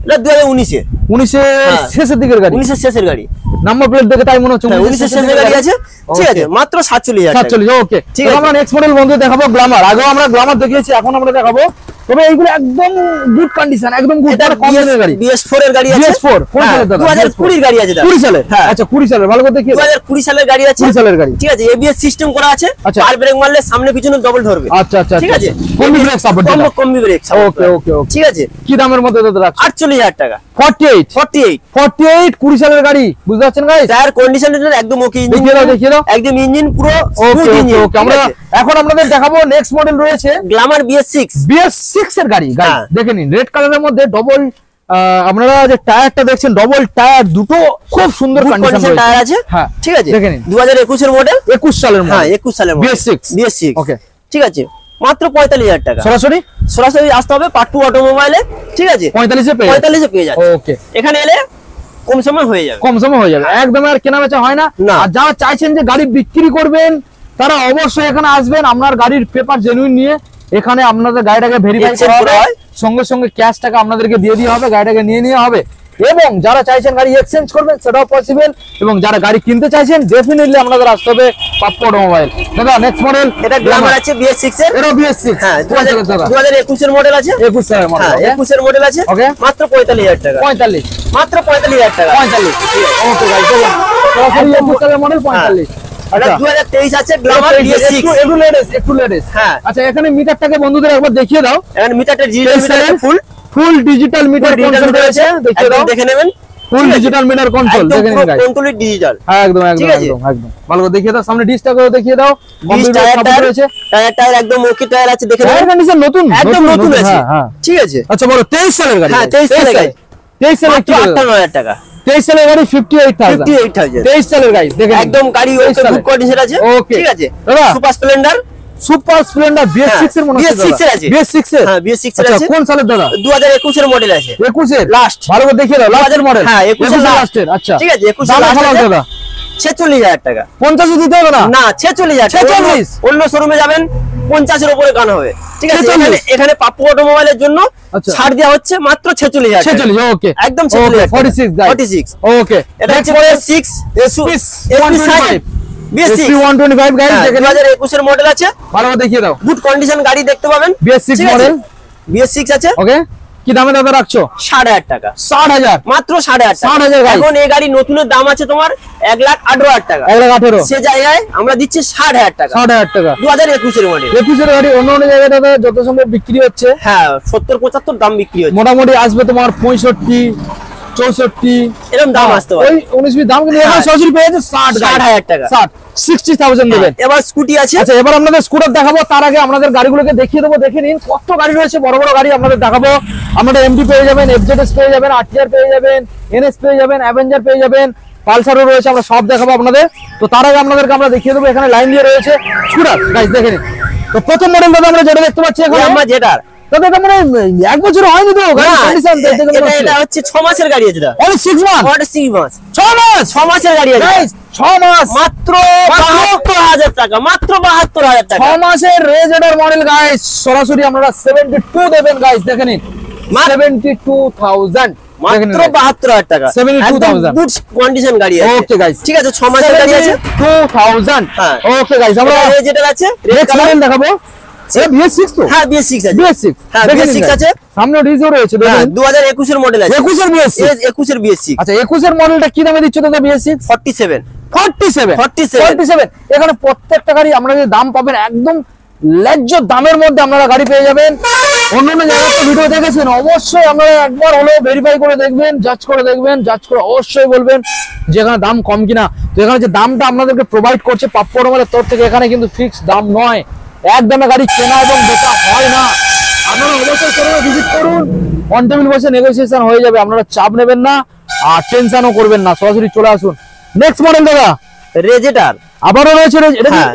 এটা 2019 এ, 19 এর হ্যাঁ। শেষের দিকের গাড়ি, 19 এর শেষের গাড়ি। নাম্বার প্লেট দেখে তাই মনে হচ্ছে 19 এর শেষের গাড়ি আছে, ঠিক আছে। মাত্র 47,000 টাকা। 47, ওকে। ঠিক তো আছে। আমরা নেক্সট মডেল বন্ধু দেখাবো গ্ল্যামার। আগেও আমরা গ্ল্যামার দেখিয়েছি, এখন আমরা দেখাবো, তবে এইগুলো একদম গুড কন্ডিশন, একদম গুড, এটা কম দামের গাড়ি। BS4 এর গাড়ি আছে। BS4 কোন হ্যাঁ, সালের দাদা? 2020 এর গাড়ি আছে দাদা। 20 সালের, হ্যাঁ। আচ্ছা 20 সালের, ভালো করে দেখিয়ে দাও। 2020 সালের গাড়ি আছে, 20 সালের গাড়ি, ঠিক আছে। ABS সিস্টেম করা আছে, আচ্ছা। পার ব্রেক মারলে সামনে পিছনে ডবল ধরবে, আচ্ছা আচ্ছা ঠিক আছে। Combi brake support, combi brake, okay okay okay. ঠিক আছে। কি দামের মধ্যে দাদা রাখছো? 48,000 টাকা। 48 20 সালের গাড়ি, বুঝতে পারছেন গাইস? টায়ার কন্ডিশন একদম ওকে, দেখিয়ে দাও। একদম ইঞ্জিন পুরো ওকে স্মুথ ইঞ্জিন। ওকে, আমরা এখন আপনাদের দেখাবো নেক্সট মডেল রয়েছে গ্ল্যামার BS6 এর গাড়ি, হ্যাঁ। দেখে নিন রেড কালারের মধ্যে ডবল, আপনারা যে টায়ারটা দেখছেন ডবল টায়ার, দুটো খুব সুন্দর কন্ডিশন টায়ার আছে, হ্যাঁ ঠিক আছে। দেখে নিন 2021 এর মডেল, 21 সালের হ্যাঁ মডেল, 21 সালের মডেল, BS6, ওকে, ঠিক আছে। মাত্র 45,000 টাকা। সরাসরি আসতে হবে পাট্টু অটোমোবাইলে, ঠিক আছে। 45 এ পেয়ে 45 এ পেয়ে যাচ্ছে, ওকে। এখানে এলে কম সময় হয়ে যাবে, কম সময় হয়ে যাবে, একদম আর কেনা বেচা হয় না। না। আর যারা চাইছেন যে গাড়ি বিক্রি করবেন, তারা অবশ্যই এখানে আসবেন, আপনার গাড়ির পেপার জেনুইন নিয়ে এখানে আপনাদের গাড়িটাকে ভেরিফাই Exchange করা করা হবে, হয়। সঙ্গে সঙ্গে ক্যাশ টাকা আপনাদেরকে দিয়ে দেওয়া হবে, গাড়িটাকে নিয়ে নেওয়া হবে। এবং যারা চাইছেন গাড়ি এক্সচেঞ্জ করবেন সেটাও পসিবল, এবং যারা গাড়ি কিনতে চাইছেন ডেফিনেটলি আপনাদের আসতে হবে পাপ্পু অটোমোবাইল। দাদা নেক্সট মডেল, এটা গ্ল্যামার আছে BS6 এর, এটা BS6, হ্যাঁ 2021 এর মডেল আছে, 21 সালের মডেল, হ্যাঁ 21 এর মডেল আছে, ওকে মাত্র 45,000 টাকা, 45, মাত্র 45,000 টাকা, 45, ওকে গাইস দেখুন সরাসরি 21 সালের মডেল 45। এটা 2023 আছে গ্ল্যামার BS6, একটু লেটেস্ট। হ্যাঁ আচ্ছা এখানে মিটারটাকে বন্ধুদের একবার দেখিয়ে দাও, এখানে মিটারটা digital meter, full digital meter console রয়েছে, দেখিয়ে দাও, দেখে নেবেন, ফুল ডিজিটাল মিটার কনসোল দেখেন গাইস, কন্ট্রোল ডিজিটাল, একদম একদম একদম একদম ভালো করে দেখিয়ে দাও, সামনে ডিসটাকেও দেখিয়ে দাও, কম্পিউটার রয়েছে, টায়ার একদম ওকে টায়ার আছে, দেখে নেবেন, টায়ার কন্ডিশন নতুন একদম নতুন আছে, হ্যাঁ ঠিক আছে। আচ্ছা বলো 23 সালের গাড়ি, হ্যাঁ 23 সালের গাড়ি, 23 সালের মাত্র 58,000 টাকা, 23 সালের গাড়ি 58,000, 23 সালের গাড়ি দেখেন একদম গাড়ি ওকে গুড কন্ডিশন আছে, ওকে ঠিক আছে। দাদা সুপার স্প্লেন্ডার BS6 এর মনে হচ্ছে, BS6 এর আছে, BS6 এর, হ্যাঁ BS6 এর আচ্ছা আছে, কোন সালের দাদা? 2021 এর মডেল আছে, 21 এর লাস্ট, ভালো করে দেখিয়ে দাও, লাস্টের মডেল, হ্যাঁ 21 এর লাস্টের, আচ্ছা ঠিক আছে 21 দাম এর ভালো লাস্ট দাদা, 46,000 টাকা, 50 দিতে হবে না, না 46,000 46? অন্য শোরুমে যাবেন 50 এর উপরে গান হবে, ঠিক আছে। 46? এখানে পাপ্পু অটোমোবাইলের জন্য আচ্ছা। ছাড় দেওয়া হচ্ছে মাত্র 46,000 টাকা, 46 ওকে একদম 46,000 টাকা, 46 গাইস 46 ওকে। এটা হচ্ছে BS6 125 BS6 125 গাইস দেখেন 2021 এর মডেল আছে, ভালো করে দেখিয়ে দাও, গুড কন্ডিশন গাড়ি দেখতে পাবেন, BS6 ঠিক আছে? মডেল BS6 আছে, ওকে কি দামে দাদা রাখছো? 60,000 টাকা, 60,000 মাত্র 60,000 টাকা, 60,000 গাইস। এখন এই গাড়ি নতুনের দাম আছে তোমার 1,18,000 টাকা, 1,18,000 সে জায়গায় আমরা দিচ্ছি 60,000 টাকা, 60,000 টাকা 2021 এর মডেল, 21 এর গাড়ি অন্য অন্য জায়গায় দাদা যত সম্ভব বিক্রি হচ্ছে, হ্যাঁ 70-75 দাম বিক্রি হচ্ছে, মোটামুটি আসবে তোমার 65 64 এরকম দাম আসতে পারে, ওই 19 দাম, কিন্তু এখানে হ্যাঁ। সরাসরি পেয়ে যাচ্ছে 60,000 টাকা, 60,000 দেবেন। এবার স্কুটি আছে, আচ্ছা এবার আপনাদের স্কুটার দেখাবো, তার আগে আপনাদের গাড়িগুলোকে দেখিয়ে দেবো, দেখে নিন কত গাড়ি রয়েছে, বড় বড় গাড়ি আপনাদের দেখাবো। আপনারা এমডি পেয়ে যাবেন, এফজেডএস পেয়ে যাবেন, আরটিআর পেয়ে যাবেন, এনএস পেয়ে যাবেন, অ্যাভেঞ্জার পেয়ে যাবেন, পালসারও রয়েছে, আমরা সব দেখাবো আপনাদের। তো তার আগে আপনাদেরকে আমরা দেখিয়ে দেবো, এখানে লাইন দিয়ে রয়েছে স্কুটার গাইস দেখে নিন। তো প্রথম মডেল দাদা আমরা যেটা দেখতে পাচ্ছি এখন, আমরা যেটার দাদা এটা মানে 1 বছর হয়নি তো গাড়ি কন্ডিশন দেখতে গেলে এটা হচ্ছে 6 মাসের গাড়ি আছে, এটা অনলি 6 মাস, ওটা 6 মাস, 6 মাস 6 মাসের গাড়ি আছে গাইস, 6 মাস মাত্র 72,000 টাকা, মাত্র 72,000 টাকা, 6 মাসের রেজেডার মডেল গাইস, সরাসরি আপনারা 72 দেবেন গাইস দেখে নিন, 72,000 মাত্র 72,000 টাকা, 72,000 গুড কন্ডিশন গাড়ি আছে, ওকে গাইস ঠিক আছে 6 মাসের গাড়ি আছে, 72,000 হ্যাঁ। ওকে গাইস আমরা যেটা আছে রেড নেক্সট কালার, মডেল দেখাবো, এটা BS6 তো, হ্যাঁ BS6 আছে, BS6 হ্যাঁ দেখে নিন BS6 guys। আছে, সামনে ডিজো রয়েছে হ্যাঁ দেখুন, 2021 এর মডেল আছে, 21 এর BS6, 21 এর BS6 আচ্ছা 21 এর মডেলটা কি দামে দিচ্ছ দাদা? BS6 47 47 এখানে প্রত্যেকটা গাড়ি আপনারা যে দাম পাবেন একদম ন্যায্য দামের মধ্যে আপনারা গাড়ি পেয়ে যাবেন। অন্যান্য জায়গায় তো ভিডিও দেখেছেন, অবশ্যই আপনারা একবার হলেও ভেরিফাই করে দেখবেন, জাজ করে দেখবেন, জাজ করে অবশ্যই বলবেন যে এখানে দাম কম কিনা। তো এখানে যে দামটা আপনাদেরকে প্রোভাইড করছে পাপ্পু অটোমোবাইলের তরফ থেকে, এখানে কিন্তু ফিক্স দাম নয়, একদমে গাড়ি কেনা এবং বেচা হয় না। আপনারা অবশ্যই শোরুমে ভিজিট করুন, অন টেবিল বসে নেগোসিয়েশন হয়ে যাবে, আপনারা চাপ নেবেন না আর টেনশনও করবেন না, সরাসরি চলে আসুন। নেক্সট মডেল দাদা রেজেটার আবারও রয়েছে,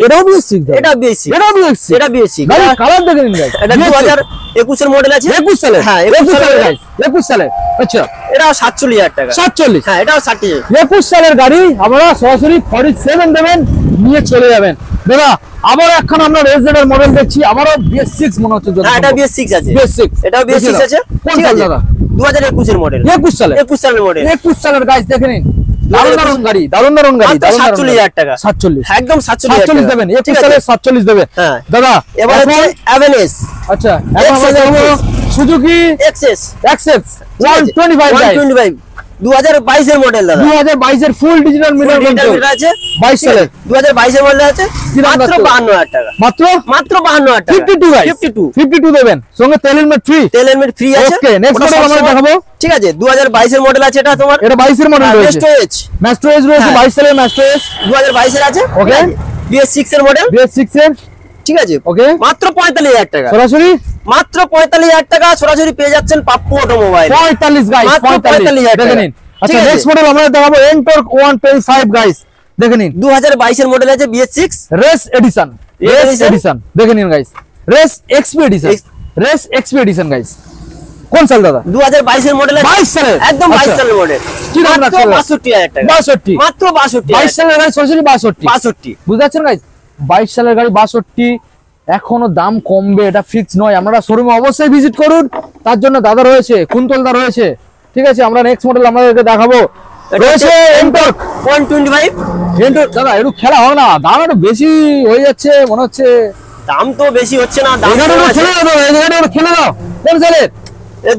এটাও BS6, এটা BS6, এটাও BS6, এটা BS6 গাড়ি কালার দেখে নিন গাইস, এটা 2021 এর মডেল আছে, 21 সালের, হ্যাঁ 21 সালের সালের গাইস, 21 সালের, আচ্ছা এটাও 47,000 টাকা, 47, হ্যাঁ এটাও 60,000, 21 সালের গাড়ি আপনারা সরাসরি 47 দেবেন, নিয়ে চলে যাবেন। দাদা আবার এখন আমরা রেজেডার মডেল দেখছি, আবারও BS6 মনে হচ্ছে, হ্যাঁ এটা BS6 আছে, BS6 এটাও BS6 আছে, কোন ঠিক সাল আছে দাদা? 2021 এর মডেল, 21 সালের, 21 সালের মডেল, 21 সালের গাইস দেখে নিন, দারুণ দারুণ গাড়ি, দারুণ দারুণ গাড়ি, মাত্র 47,000 টাকা, 47, একদম 47,000 47 টাকা দেবেন, ঠিক 21 আছে? সালের 47 দেবেন। হ্যাঁ দাদা এবার হচ্ছে অ্যাভেনেস, আচ্ছা এখন আমরা দেখবো সুজুকি এক্সেস অ্যাক্সেস 125 গাইস, 125 2022 এর মডেল দাদা, 2022 এর ফুল ডিজিটাল মিটার কন্ট্রোল আছে, 22 সালের, 2022 এর মডেল আছে, কি দাম মাত্র রাখছো? 52,000 টাকা, মাত্র মাত্র 52,000 টাকা, 52 গাইস, 52 দেবেন, সঙ্গে তেল হেলমেট ফ্রি, তেল হেলমেট ফ্রি আছে। ওকে নেক্সট ওটা মডেল আমরা সবসময়- দেখাবো, ঠিক আছে 2022 এর মডেল আছে, এটা তোমার এটা 22 এর মডেল রয়েছে, স্টোরেজ ম্যাস্ট্রো এজ রয়েছে, হ্যাঁ। 22 সালের ম্যাস্ট্রো এজ, 2022 এর আছে, ওকে BS6 এর মডেল, BS6 এর, ঠিক আছে ওকে মাত্র 45,000 টাকা, সরাসরি মাত্র 45,000 টাকা সরাসরি পেয়ে যাচ্ছেন পাপ্পু অটোমোবাইল, 45 গাইস, মাত্র 45 টাকা। দেখে নিন। আচ্ছা ঠিক আছে। নেক্সট মডেল আমরা দেখাবো এনটর্ক 125 গাইস, দেখে নিন 2022 এর মডেল আছে BS6 race edition, race edition? Edition দেখে নিন guys, race XP edition, race XP edition guys, কোন সাল দাদা? 2022 এর মডেল আছে, 22 সালের, একদম 22 আচ্ছা। সালের মডেল, কি দাম মাত্র রাখছো? 62,000 টাকা, 62, মাত্র 62,000 22 সালের গাড়ি সরাসরি 62, 62 বুঝতে পারছেন গাইস, 22 সালের গাড়ি 62, এখনো দাম কমবে এটা ফিক্স নয়, আপনারা শোরুমে অবশ্যই ভিজিট করুন, তার জন্য দাদা রয়েছে, কুন্তল দা রয়েছে, ঠিক আছে, আমরা নেক্সট মডেল আমাদেরকে দেখাবো রয়েছে এন্টর্ক 125। এন্টর্ক দাদা একটু খেলা হয় না, দাম একটু বেশি হয়ে যাচ্ছে মনে হচ্ছে। দাম তো বেশি হচ্ছে না, দাম এখানে কম আছে। খেলে দাও, এখানে খেলে দাও। কোন সালের?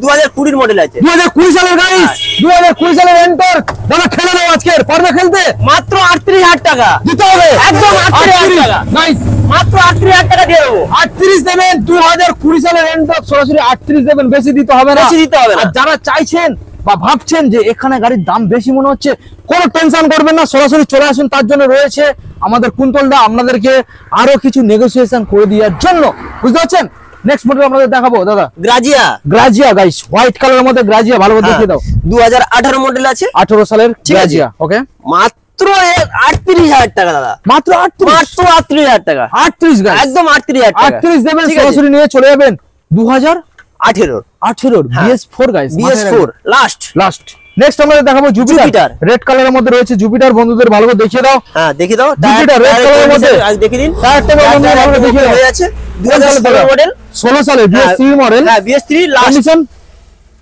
2020 মডেল আছে। 2020 সালের গাইস, 2020 সালের এন্টর্ক দাদা খেলে দাও আজকে, পারবে খেলতে? মাত্র 38,000 টাকা দিতে হবে একদম 38,000 টাকা। নাইস, মাত্র 38,000 টাকা দিয়ে দেবো। 38 দেবেন। 2020 সালের এন্টর্ক সরাসরি 38 দেবেন, বেশি দিতে হবে না। বেশি দিতে হবে না। আর যারা চাইছেন বা ভাবছেন যে এখানে গাড়ির দাম বেশি মনে হচ্ছে, কোনো টেনশন করবেন না, সরাসরি চলে আসুন। তার জন্য রয়েছে আমাদের কুন্তলদা আপনাদেরকে আরো কিছু নেগোসিয়েশন করে দেওয়ার জন্য, বুঝতে পারছেন। নেক্সট মডেল আপনাদের দেখাবো দাদা, গ্রাজিয়া। গ্রাজিয়া গাইস, হোয়াইট কালারের মধ্যে গ্রাজিয়া, ভালো করে দেখিয়ে দাও। 2018 মডেল আছে, 18 সালের ঠিক আছে। গ্রাজিয়া, ওকে। মাত্র 38,000 টাকা দাদা, মাত্র 38, মাত্র 38,000 টাকা, 38 গাইস, একদম 38,000 টাকা। 38 দেবেন, ঠিক আছে? সরাসরি নিয়ে চলে যাবেন। 2018 18 BS4 guys, BS4 last. Last. Next আমরা দেখাবো জুপিটার, জুপিটার। রেড কালারের মধ্যে রয়েছে জুপিটার, বন্ধুদের ভালো করে দেখিয়ে দাও। হ্যাঁ দেখি দাও, জুপিটার রেড কালারের মধ্যে আজ দেখি দিন। টায়ারটা বন্ধুদের ভালো করে দেখিয়ে দাও। হয়ে আছে 2016 মডেল, 16 সালের BS3 মডেল, হ্যাঁ BS3 লাস্ট। কন্ডিশন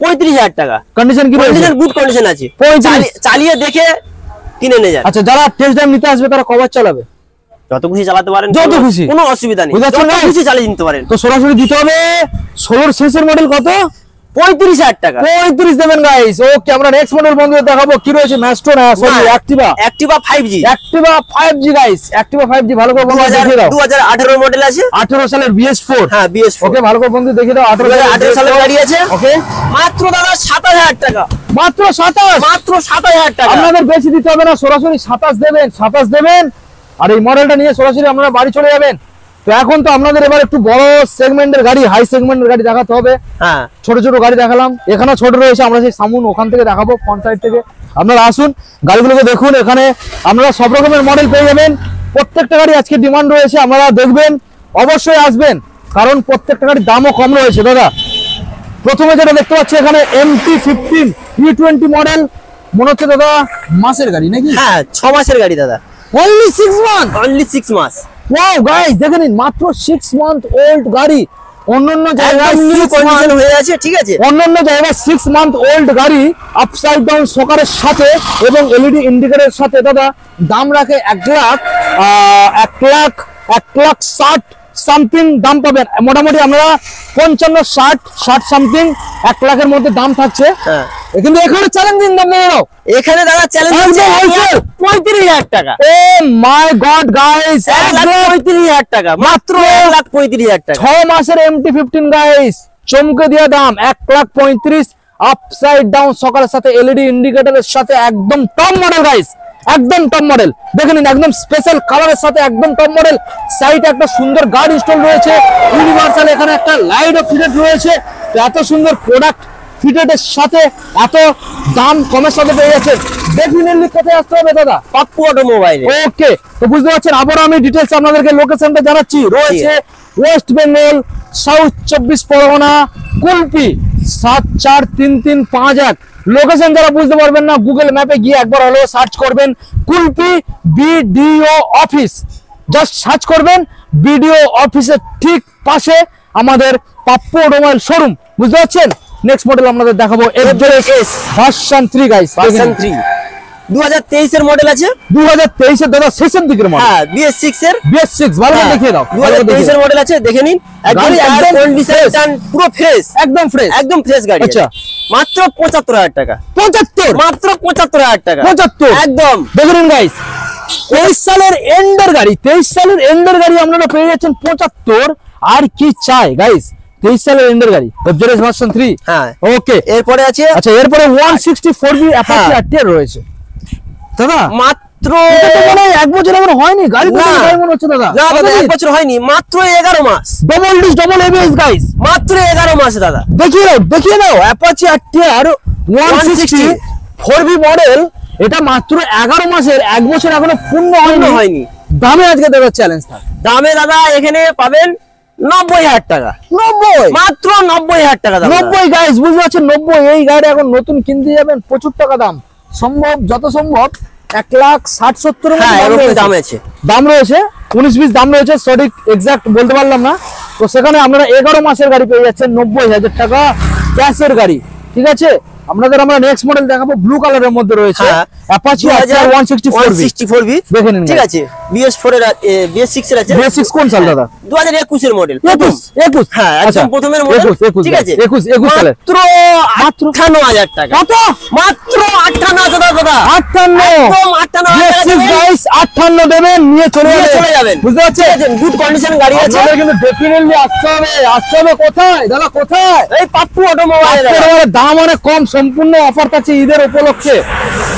35,000 টাকা, কন্ডিশন কি রয়েছে? কন্ডিশন গুড কন্ডিশন আছে, 35। চালিয়ে দেখে কিনে নিয়ে যান। আচ্ছা, যারা টেস্ট ড্রাইভ নিতে আসবে তারা কবার চালাবে? যত খুশি চালাতে পারেন, যত খুশি। কোনো অসুবিধা নেই, বুঝতে পারছেন যত না? খুশি চালিয়ে নিতে পারেন। তো সরাসরি দিতে হবে। 16 শেষের মডেল কত? 35,000 টাকা। 35 দেবেন গাইস। ওকে, আমরা নেক্সট মডেল বন্ধুদের দেখাবো কি রয়েছে। ম্যাস্ট্রো না, sorry Activa, Activa 5G, Activa 5G guys, Activa 5G ভালো করে বন্ধু দেখিয়ে দাও। 2018 মডেল আছে, 18 সালের BS4, হ্যাঁ BS4। ওকে ভালো করে বন্ধু দেখিয়ে দাও। 2018 সালের গাড়ি আছে, ওকে। মাত্র দাদা 27,000 টাকা, মাত্র 27, মাত্র 27,000 টাকা। আপনাদের বেশি দিতে হবে না, সরাসরি 27 দেবেন, 27 দেবেন। আর এই মডেলটা নিয়ে সরাসরি আপনারা বাড়ি চলে যাবেন। তো এখন তো আপনাদের এবার একটু বড় সেগমেন্টের গাড়ি, হাই সেগমেন্টের গাড়ি দেখাতে হবে। হ্যাঁ ছোট ছোট গাড়ি দেখালাম, এখানেও ছোট রয়েছে, আমরা সেই সামুন ওখান থেকে দেখাবো, ফ্রন্ট সাইড থেকে। আপনারা আসুন, গাড়িগুলোকে দেখুন, এখানে আপনারা সব রকমের মডেল পেয়ে যাবেন। প্রত্যেকটা গাড়ি আজকে ডিমান্ড রয়েছে, আপনারা দেখবেন, অবশ্যই আসবেন, কারণ প্রত্যেকটা গাড়ির দামও কম রয়েছে দাদা। প্রথমে যেটা দেখতে পাচ্ছি এখানে MT-15 E20 মডেল, মনে হচ্ছে দাদা মাসের গাড়ি নাকি? হ্যাঁ 6 মাসের গাড়ি দাদা, only 6 months, অনলি 6 মাস। ওয়াও গাইস, দেখেন মাত্র 6 মান্থ ওল্ড গাড়ি। অন্যান্য জায়গায় একদম নিউ 6 কন্ডিশন month, হয়ে আছে, ঠিক আছে। অন্যান্য জায়গায় 6 মান্থ ওল্ড গাড়ি আপসাইড ডাউন সকারের সাথে এবং LED ইন্ডিকেটরের সাথে দাদা দাম রাখে 1,60,000 সামথিং দাম পাবেন। মোটামুটি আমরা 55-60 সামথিং 1 লাখের মধ্যে দাম থাকছে। হ্যাঁ কিন্তু এখানে চ্যালেঞ্জিং দাম নিয়ে নাও। এখানে দাদা চ্যালেঞ্জ আছে 35,000 টাকা। ও মাই গড গাইস, 1,35,000 টাকা, মাত্র 1,35,000 টাকা। 6 মাসের MT-15 গাইস, চমকে দেওয়া দাম 1,35,000 আপসাইড ডাউন সকালের সাথে LED ইন্ডিকেটরের সাথে, একদম টপ মডেল গাইস, একদম টপ মডেল। দেখে নিন, একদম স্পেশাল কালারের সাথে একদম টপ মডেল। সাইডে একটা সুন্দর গার্ড ইনস্টল রয়েছে, ইউনিভার্সাল এখানে একটা লাইটও ফিটেড রয়েছে। তো এত সুন্দর প্রোডাক্ট ফিটেডের সাথে এত দাম কমের সাথে পেয়ে যাচ্ছে। ডেফিনেটলি কোথায় আসতে হবে দাদা? পাপ্পু অটোমোবাইল। ওকে, তো বুঝতে পারছেন, আবার আমি ডিটেলস আপনাদেরকে লোকেশনটা জানাচ্ছি। রয়েছে ওয়েস্ট বেঙ্গল, সাউথ 24 পরগনা, কুলপি 743351। লোকেশন যারা বুঝতে পারবেন না, গুগল ম্যাপে গিয়ে একবার হলো সার্চ করবেন Kulpi BDO office, just search করবেন। BDO অফিসের ঠিক পাশে আমাদের পাপ্পু অটোমোবাইল শোরুম, বুঝতে পারছেন। নেক্সট মডেল আপনাদের দেখাবো FZS ভার্সন 3 গাইস, ভার্সন 3 2023 এর মডেল আছে, 2023 এর দাদা শেষের দিকের মডেল। হ্যাঁ BS6 এর, BS6 ভালো করে দেখিয়ে দাও। 2023 এর মডেল আছে, দেখে নিন। একদম একদম কন্ডিশন পুরো ফ্রেশ, একদম ফ্রেশ, একদম ফ্রেশ গাড়ি। আচ্ছা, মাত্র 75,000 টাকা, 75, মাত্র 75,000 টাকা, 75 একদম। দেখুন গাইস, 23 সালের এন্ডের গাড়ি, 23 সালের এন্ডের গাড়ি আপনারা পেয়ে যাচ্ছেন 75। আর কি চাই গাইস, 23 সালের এন্ডের গাড়ি, FZS ভার্সন 3। হ্যাঁ ওকে, এরপরে আছে, আচ্ছা, এরপরে 164B অ্যাপাচি RTR রয়েছে দাদা। মাত্র এটা তো মনে হয় 1 বছর এখন হয়নি গাড়ি, তো না। তাই মনে হচ্ছে দাদা। না দাদা 1 বছর হয়নি, মাত্র 11 মাস, double disc double ABS guys, মাত্র 11 মাস দাদা। দেখিয়ে দাও অ্যাপাচি RTR 164B মডেল। এটা মাত্র 11 মাসের, 1 বছর এখনো পূর্ণ হয়নি। দামে আজকে দেওয়ার চ্যালেঞ্জ থাকে। দামে দাদা এখানে পাবেন 90,000 টাকা, 90, মাত্র 90,000 টাকা দাম। 90 গাইস, বুঝতে পারছেন 90। এই গাড়ি এখন নতুন কিনতে যাবেন, প্রচুর টাকা দাম, সম্ভব যত সম্ভব 1,60,70 এর হ্যাঁ মধ্যে এরকম দাম আছে, দাম রয়েছে 19-20 দাম রয়েছে, সঠিক এক্সাক্ট বলতে পারলাম না। তো সেখানে আপনারা 11 মাসের গাড়ি পেয়ে যাচ্ছেন 90,000 টাকা ক্যাশের গাড়ি, ঠিক আছে। আপনাদের আমরা নেক্সট মডেল দেখাবো ব্লু কালারের মধ্যে রয়েছে অ্যাপাচি আরটিআর 164V দেখে নিন, ঠিক আছে। BS4 এর BS6 এর আছে। BS6 কোন সাল দাদা? 2021 এর মডেল। 21 হ্যাঁ, একদম প্রথমের মডেল, ঠিক আছে। 21 সালে মাত্র 58000 টাকা, কত? মাত্র 58 দাদা, 58 একদম 58 গাইস, 58 দেবেন, নিয়ে চলে যাবেন, বুঝতে পারছেন? গুড কন্ডিশন গাড়ি আছে। আপনাদের কিন্তু ডেফিনেটলি আসতে হবে কোথায় দাদা, কোথায়? এই পাপ্পু অটোমোবাইল। দাম অনেক কম, সম্পূর্ণ অফার থাকছে ঈদের উপলক্ষে।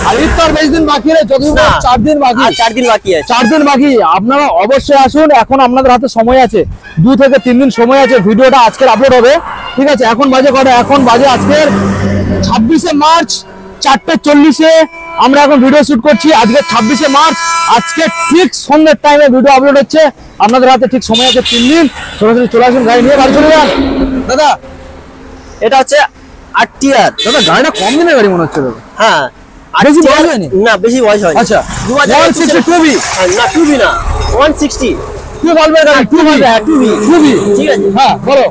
আর ঈদ তো আর বেশি দিন বাকি নেই, যদিও 4 দিন বাকি, 4 দিন বাকি আছে, 4 দিন বাকি। আপনারা অবশ্যই আসুন, এখন আপনাদের হাতে সময় আছে, 2 থেকে 3 দিন সময় আছে। ভিডিওটা আজকের আপলোড হবে, ঠিক আছে। এখন বাজে কটা? এখন বাজে আজকের 26শে মার্চ 4:40-এ আমরা এখন ভিডিও শুট করছি। আজকে 26শে মার্চ, আজকে ঠিক সন্ধ্যের টাইমে ভিডিও আপলোড হচ্ছে। আপনাদের হাতে ঠিক সময় আছে 3 দিন, সরাসরি চলে আসুন, গাড়ি নিয়ে বাড়ি চলে যান। দাদা এটা হচ্ছে আরটিআর। দাদা গাড়িটা কম দিনের গাড়ি মনে হচ্ছে দাদা। হ্যাঁ, বেশি বয়স হয়নি? না, বেশি বয়স হয়নি। আচ্ছা, 162V না, 2V না, 160 2 ভালভের গাড়ি, 2V, হ্যাঁ, 2V, ঠিক আছে। হ্যাঁ বলো।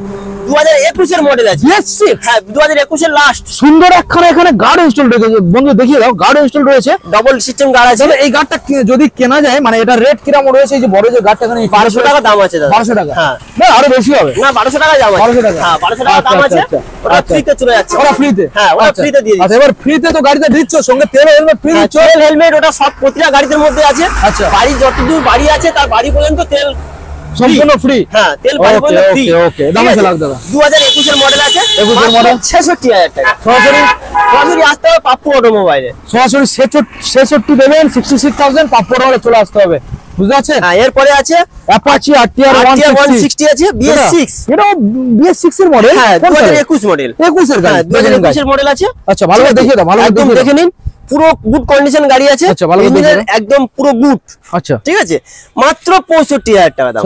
2021 এর মডেল আছে। BS6, হ্যাঁ, 2021 এর লাস্ট। সুন্দর একখানা এখানে গার্ড ইনস্টল রয়েছে, বন্ধু দেখিয়ে দাও, গার্ড ইনস্টল রয়েছে, ডবল সিস্টেম গার্ড আছে। তবে এই গার্ডটা যদি কেনা যায়, মানে এটা রেট কিরকম রয়েছে? এই যে বড় যে গার্ডটা এখানে 1200 টাকা দাম আছে দাদা। 1200 টাকা? হ্যাঁ, না আরো বেশি হবে। না, 1200 টাকা দাম আছে। 1200 টাকা? হ্যাঁ, 1200 টাকা দাম আছে। ওটা ফ্রিতে চলে যাচ্ছে। ওরা ফ্রিতে? হ্যাঁ, ওরা ফ্রিতে দিয়ে দিচ্ছে। আচ্ছা, এবার ফ্রিতে তো গাড়িতে দিচ্ছ, সঙ্গে তেল হেলমেট ফ্রি দিচ্ছ? তেল হেলমেট ওটা সব প্রতিটা গাড়িতে মধ্যে আছে। আচ্ছা, বাড়ি যতদূর বাড়ি আছে তার বাড়ি পর্যন্ত তেল সম্পূর্ণ ফ্রি? হ্যাঁ, তেল বাড়ি পর্যন্ত ফ্রি। ওকে, দাম আছে লাখ দাদা। 2021 এর মডেল আছে, 21 এর মডেল, 66000 টাকা। সরাসরি আসতে হবে পাপ্পু অটোমোবাইলে, সরাসরি 66 দেবেন, 66,000 পাপড় হলে চলে আসতে হবে, বুঝতে পারছেন? হ্যাঁ, এরপরে আছে অ্যাপাচি আরটিআর 160 আছে BS6। এটাও BS6 এর মডেল? হ্যাঁ, 2021 মডেল। 21 এর গাড়ি? হ্যাঁ, 2021 এর মডেল আছে। আচ্ছা, ভালো করে দেখিয়ে দাও, ভালো করে একদম দেখিয়ে দেখে নিন, পুরো গুড কন্ডিশন গাড়ি আছে। আচ্ছা, ভালো করে দেখিয়ে দাও। একদম পুরো গুড। আচ্ছা, ঠিক আছে, মাত্র 65000 টাকা দাম।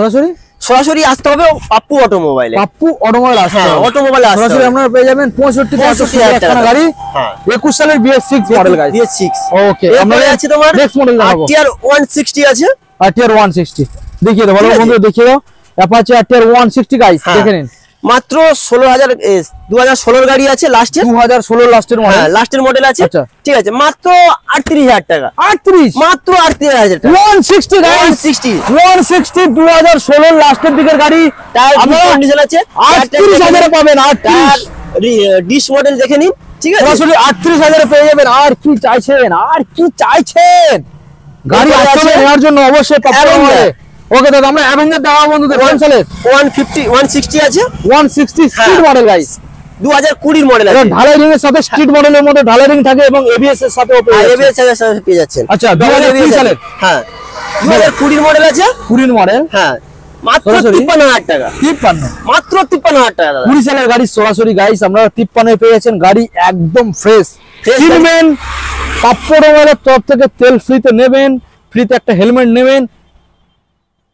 সরাসরি আসতে হবে পাপ্পু অটোমোবাইলে। পাপ্পু অটোমোবাইল আসতে হ্যাঁ, হবে, অটোমোবাইলে আসতে সরাসরি হবে। আপনারা পেয়ে যাবেন 65,000 টাকা গাড়ি। হ্যাঁ, 21 সালের BS6 মডেল গাড়ি। BS6। ওকে, আমরা আছে তোমার নেক্সট মডেল দেখাবো, আরটিআর 160 আছে। আরটিআর 160 দেখিয়ে দাও, ভালো বন্ধু দেখিয়ে দাও। অ্যাপাচি আরটিআর 160 গাইস, দেখে নিন। মাত্র 16000, 2016 গাড়ি আছে, লাস্টের 2016 লাস্টের মডেল। হ্যাঁ, লাস্টের মডেল আছে। আচ্ছা, ঠিক আছে, মাত্র 38000 টাকা। 38? মাত্র 38000 টাকা। 160 গাইস, 160 2016 লাস্টের দিকের গাড়ি। টায়ার আপনারা কন্ডিশন আছে, 38,000 এ পাবেন। 38 ডিশ মডেল দেখে নিন, ঠিক আছে। সরাসরি 38,000 এ পেয়ে যাবেন। আর কি চাইছেন, আর কি চাইছেন? গাড়ি আসলে নেওয়ার জন্য অবশ্যই পাবেন। ওকে দাদা, আমরা অ্যাভেঞ্জার দেখাবো বন্ধুদের। কোন সালের? 160 আছে, 160 স্ট্রিট মডেল গাইস, 2020 এর মডেল আছে। ঢালাই রিং এর সাথে স্ট্রিট মডেলের মধ্যে ঢালাই রিং থাকে এবং এবিএস এর সাথে ABS এর সাথে পেয়ে যাচ্ছেন। আচ্ছা, 2020 সালের? হ্যাঁ, 2020 এর মডেল আছে। 20 মডেল? হ্যাঁ, মাত্র 53000 টাকা। 53? মাত্র 53000 টাকা দাদা। 20 সালের গাড়ি সরাসরি গাইস, আমরা 53 পেয়ে যাচ্ছেন। গাড়ি একদম ফ্রেশ। কিনবেন পাপ্পড় মোবাইলের তরফ থেকে তেল ফ্রিতে নেবেন, ফ্রিতে একটা হেলমেট নেবেন,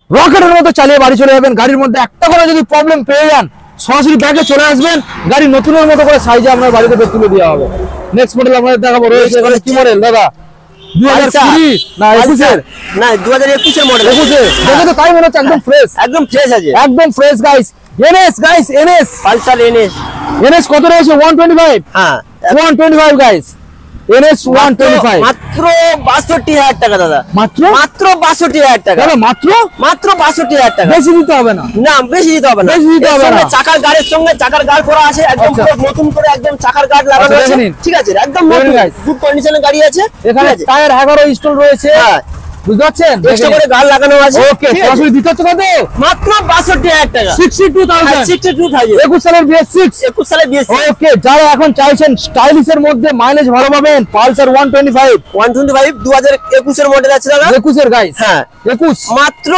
রকেটের মতো চালিয়ে বাড়ি চলে যাবেন। গাড়ির মধ্যে একটা করে যদি প্রবলেম পেয়ে যান, সরাসরি ব্যাগে চলে আসবেন, গাড়ি নতুনের মতো করে সাইজে আপনার বাড়িতে তুলে দেওয়া হবে। নেক্সট মডেল আপনাদের দেখাবো, রয়েছে এখানে কি মডেল দাদা? 2020 না 21 এর? না, 2021 এর মডেল। 21 এর দেখো তো, তাই মনে হচ্ছে একদম ফ্রেশ, একদম ফ্রেশ আছে, একদম fresh guys. NS Pulsar NS কত রয়েছে? 125? হ্যাঁ, 125 গাইস, এনএস 125 মাত্র 62000 টাকা দাদা। মাত্র 62000 টাকা দাদা, মাত্র 62000 টাকা। বেশি দিতে হবে না? না, বেশি দিতে হবে না। বেশি দিতে হবে না। চাকার গাড়ির সঙ্গে চাকার গাড় করা আছে, একদম আচ্ছা, পুরো নতুন করে একদম চাকার গাড় লাগানো আচ্ছা, আছে। দেখে নিন। ঠিক আছে, একদম নতুন গুড কন্ডিশনের গাড়ি আছে। এখানে টায়ার 11 ইনস্টল রয়েছে, হ্যাঁ, বুঝতে পারছেন? এক্সট্রা করে গাড় লাগানো আছে। ওকে, সরাসরি দিতে হচ্ছে কত? মাত্র 62000 টাকা। 62,000 62,000 21 সালের BS6। 21 সালে BS6। ওকে, যারা এখন চাইছেন স্টাইলিশের মধ্যে মাইলেজ ভালো পাবেন, পালসার 125 2021 এর মডেল আছে দাদা। 21 এর গাইস। হ্যাঁ, 21 মাত্র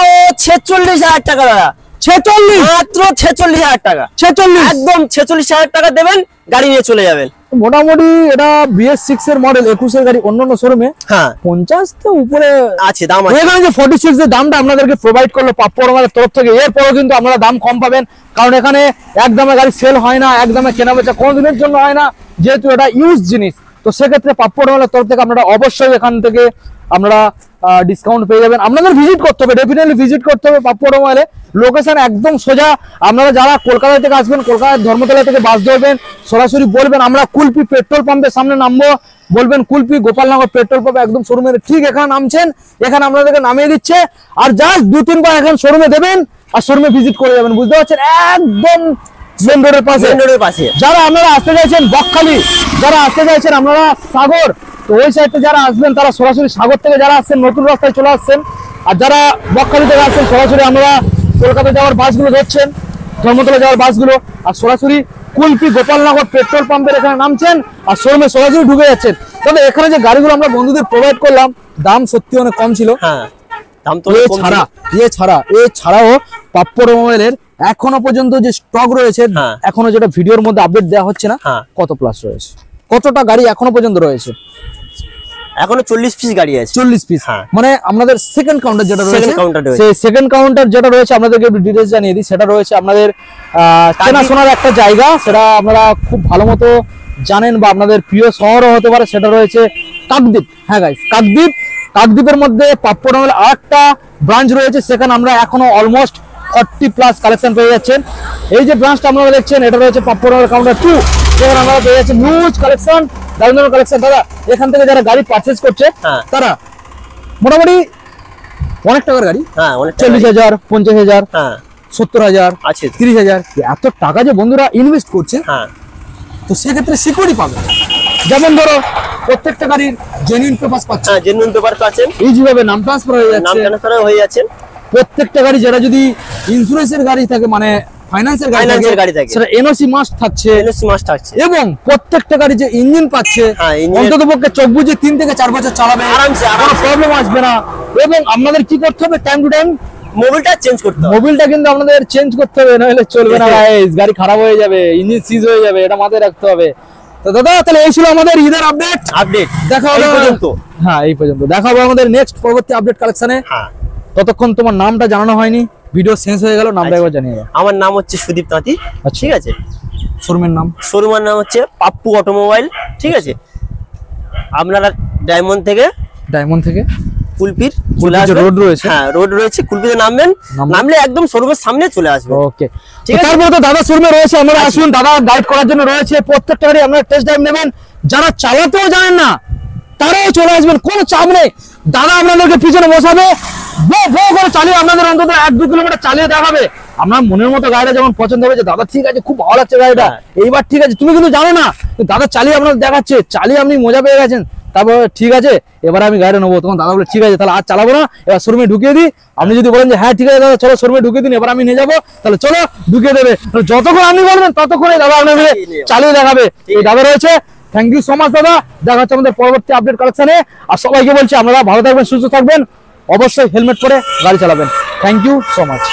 46000 টাকা দাদা। 46? মাত্র 46000 টাকা। 46? একদম 46000 টাকা দেবেন, গাড়ি নিয়ে চলে যাবেন। মোটামুটি এটা BS6 এর মডেল, 21 এর গাড়ি। অন্যান্য শোরুমে হ্যাঁ 50 তো উপরে আছে দাম আছে। এখানে যে 46 এর দামটা আপনাদেরকে প্রোভাইড করলো পাপ্পড় আমাদের তরফ থেকে, এরপরও কিন্তু আপনারা দাম কম পাবেন, কারণ এখানে একদমে গাড়ি সেল হয় না, একদমে কেনা বেচা কোনোদিনের জন্য হয় না, যেহেতু এটা ইউজ জিনিস। তো সেক্ষেত্রে পাপ্পড় আমাদের তরফ থেকে আপনারা অবশ্যই এখান থেকে আপনারা ডিসকাউন্ট পেয়ে যাবেন। আপনাদের ভিজিট করতে হবে, ডেফিনেটলি ভিজিট করতে হবে পাপ্পু অটোমোবাইলে। লোকেশন একদম সোজা। আপনারা যারা কলকাতা থেকে আসবেন, কলকাতার ধর্মতলা থেকে বাস ধরবেন, সরাসরি বলবেন আমরা কুলপি পেট্রোল পাম্পের সামনে নামবো, বলবেন কুলপি গোপালনগর পেট্রোল পাম্প, একদম শোরুমের ঠিক এখানে নামছেন, এখানে আপনাদেরকে নামিয়ে দিচ্ছে। আর জাস্ট 2-3 বার এখন শোরুমে দেবেন আর শোরুমে ভিজিট করে যাবেন, বুঝতে পারছেন? একদম মেন রোডের পাশে। যারা আপনারা আসতে চাইছেন বকখালি, যারা আসতে চাইছেন আপনারা সাগর, তো ওই সাইডে যারা আসবেন তারা সরাসরি সাগর থেকে যারা আসছেন নতুন রাস্তায় চলে আসছেন, আর যারা বকখালি থেকে আসছেন সরাসরি আপনারা কলকাতা যাওয়ার বাসগুলো ধরছেন, ধর্মতলা যাওয়ার বাসগুলো, আর সরাসরি কুলপি গোপালনগর পেট্রোল পাম্পের এখানে নামছেন আর শোরুমে সরাসরি ঢুকে যাচ্ছেন। তবে এখানে যে গাড়িগুলো আমরা বন্ধুদের প্রোভাইড করলাম, দাম সত্যি অনেক কম ছিল। হ্যাঁ, দাম তো এছাড়াও পাপ্পু অটোমোবাইলের এখনো পর্যন্ত যে স্টক রয়েছে, এখনো যেটা ভিডিওর মধ্যে আপডেট দেওয়া হচ্ছে না, কত প্লাস রয়েছে, কতটা গাড়ি এখনো পর্যন্ত রয়েছে? এখনো 40 পিস গাড়ি আছে। 40 পিস, মানে আমাদের সেকেন্ড কাউন্টার যেটা রয়েছে, সেই সেকেন্ড কাউন্টার যেটা রয়েছে আপনাদেরকে একটু ডিটেইলস জানিয়ে দিই। সেটা রয়েছে আপনাদের চেনাশোনার একটা জায়গা, সেটা আপনারা খুব ভালো মতো জানেন বা আপনাদের প্রিয় শহরও হতে পারে, সেটা রয়েছে কাকদ্বীপ। হ্যাঁ গাইস, কাকদ্বীপের মধ্যে পাপ্পু অটোমোবাইল আরেকটা ব্রাঞ্চ রয়েছে, সেখানে আমরা এখনো অলমোস্ট 40 প্লাস কালেকশন পেয়ে যাচ্ছেন। এই যে ব্রাঞ্চটা আপনারা দেখছেন, এটা রয়েছে পাপ্পু অটোমোবাইল কাউন্টার 2, যেখানে আমরা পেয়ে যাচ্ছি হিউজ কালেকশন, দারুণ কালেকশন। দাদা এখান থেকে যারা গাড়ি পারচেজ করছে তারা মোটামুটি অনেক টাকার গাড়ি, 40,000, 50,000, 70,000, 30,000, এত টাকা যে বন্ধুরা ইনভেস্ট করছে, তো সেক্ষেত্রে সিকিউরিটি পাবে। যেমন ধরো প্রত্যেকটা গাড়ির জেনুইন পেপারস পাচ্ছে, জেনুইন পেপার পাচ্ছেন, ইজিভাবে নাম ট্রান্সফার হয়ে যাচ্ছে। প্রত্যেকটা গাড়ি যেটা যদি ইন্স্যুরেন্সের গাড়ি থাকে, মানে ফাইন্যান্সের গাড়ি থাকে, সেটা এনওসি মাস্ট থাকছে, এবং প্রত্যেকটা গাড়ি যে ইঞ্জিন পাচ্ছে, অন্ততপক্ষে চোখ বুঝে 3 থেকে 4 বছর চালাবে আরামসে, কোনো প্রবলেম আসবে না। এবং আপনাদের কি করতে হবে, টাইম টু টাইম মোবিলটা চেঞ্জ করতে হবে। মোবিলটা কিন্তু আপনাদের চেঞ্জ করতে হবে, নাহলে চলবে না গাইস, গাড়ি খারাপ হয়ে যাবে, ইঞ্জিন সিজ হয়ে যাবে, এটা মাথায় রাখতে হবে। তো দাদা তাহলে এই ছিল আমাদের ঈদের আপডেট। দেখা হবে এই পর্যন্ত। হ্যাঁ, এই পর্যন্ত। দেখা হবে আমাদের নেক্সট পরবর্তী আপডেট কালেকশনে। ততক্ষণ তোমার নামটা জানানো হয়নি, ভিডিও শেষ হয়ে গেল, নামটা একবার জানিয়ে দাও। আমার নাম হচ্ছে সুদীপ তাঁতি, ঠিক আছে। শোরুমের নাম হচ্ছে পাপ্পু অটোমোবাইল, ঠিক আছে। আপনারা ডায়মন্ড থেকে কুলপির রোড রয়েছে, রোড রয়েছে, কুলপিতে নামবেন, নামলে একদম শোরুমের সামনে চলে আসবে। ওকে, তারপরে তো দাদা শোরুমে রয়েছে, আমরা আসুন, দাদা গাইড করার জন্য রয়েছে। প্রত্যেকটা গাড়ি আপনারা টেস্ট ড্রাইভ নেবেন, যারা চালাতেও জানেন না তারাও চলে আসবেন, কোনো চাপ নেই। দাদা আপনাদেরকে পিছনে বসাবে, বো করে চালিয়ে আপনাদের অন্তত 1-2 কিলোমিটার চালিয়ে দেখাবে। আপনার মনের মতো গাড়িটা যেমন পছন্দ হবে, যে দাদা ঠিক আছে, খুব ভালো লাগছে গাড়িটা, এইবার ঠিক আছে, তুমি কিন্তু জানো না, দাদা চালিয়ে আপনাদের দেখাচ্ছে, চালিয়ে আপনি মজা পেয়ে গেছেন, তারপর ঠিক আছে এবার আমি গাড়িটা নেবো, তখন দাদা বলে ঠিক আছে তাহলে আজ চালাবো না, এবার শোরুমে ঢুকিয়ে দিই। আপনি যদি বলেন যে হ্যাঁ ঠিক আছে দাদা চলো শোরুমে ঢুকিয়ে দিন, এবার আমি নিয়ে যাবো, তাহলে চলো ঢুকিয়ে দেবে। যতক্ষণ আপনি বলবেন ততক্ষণে দাদা আপনাকে চালিয়ে দেখাবে। এই দাদা রয়েছে, থ্যাংক ইউ সো মাচ দাদা। দেখা হচ্ছে আমাদের পরবর্তী আপডেট কালেকশনে। আর সবাইকে বলছি আপনারা ভালো থাকবেন, সুস্থ থাকবেন, অবশ্যই হেলমেট পরে গাড়ি চালাবেন। Thank you so much.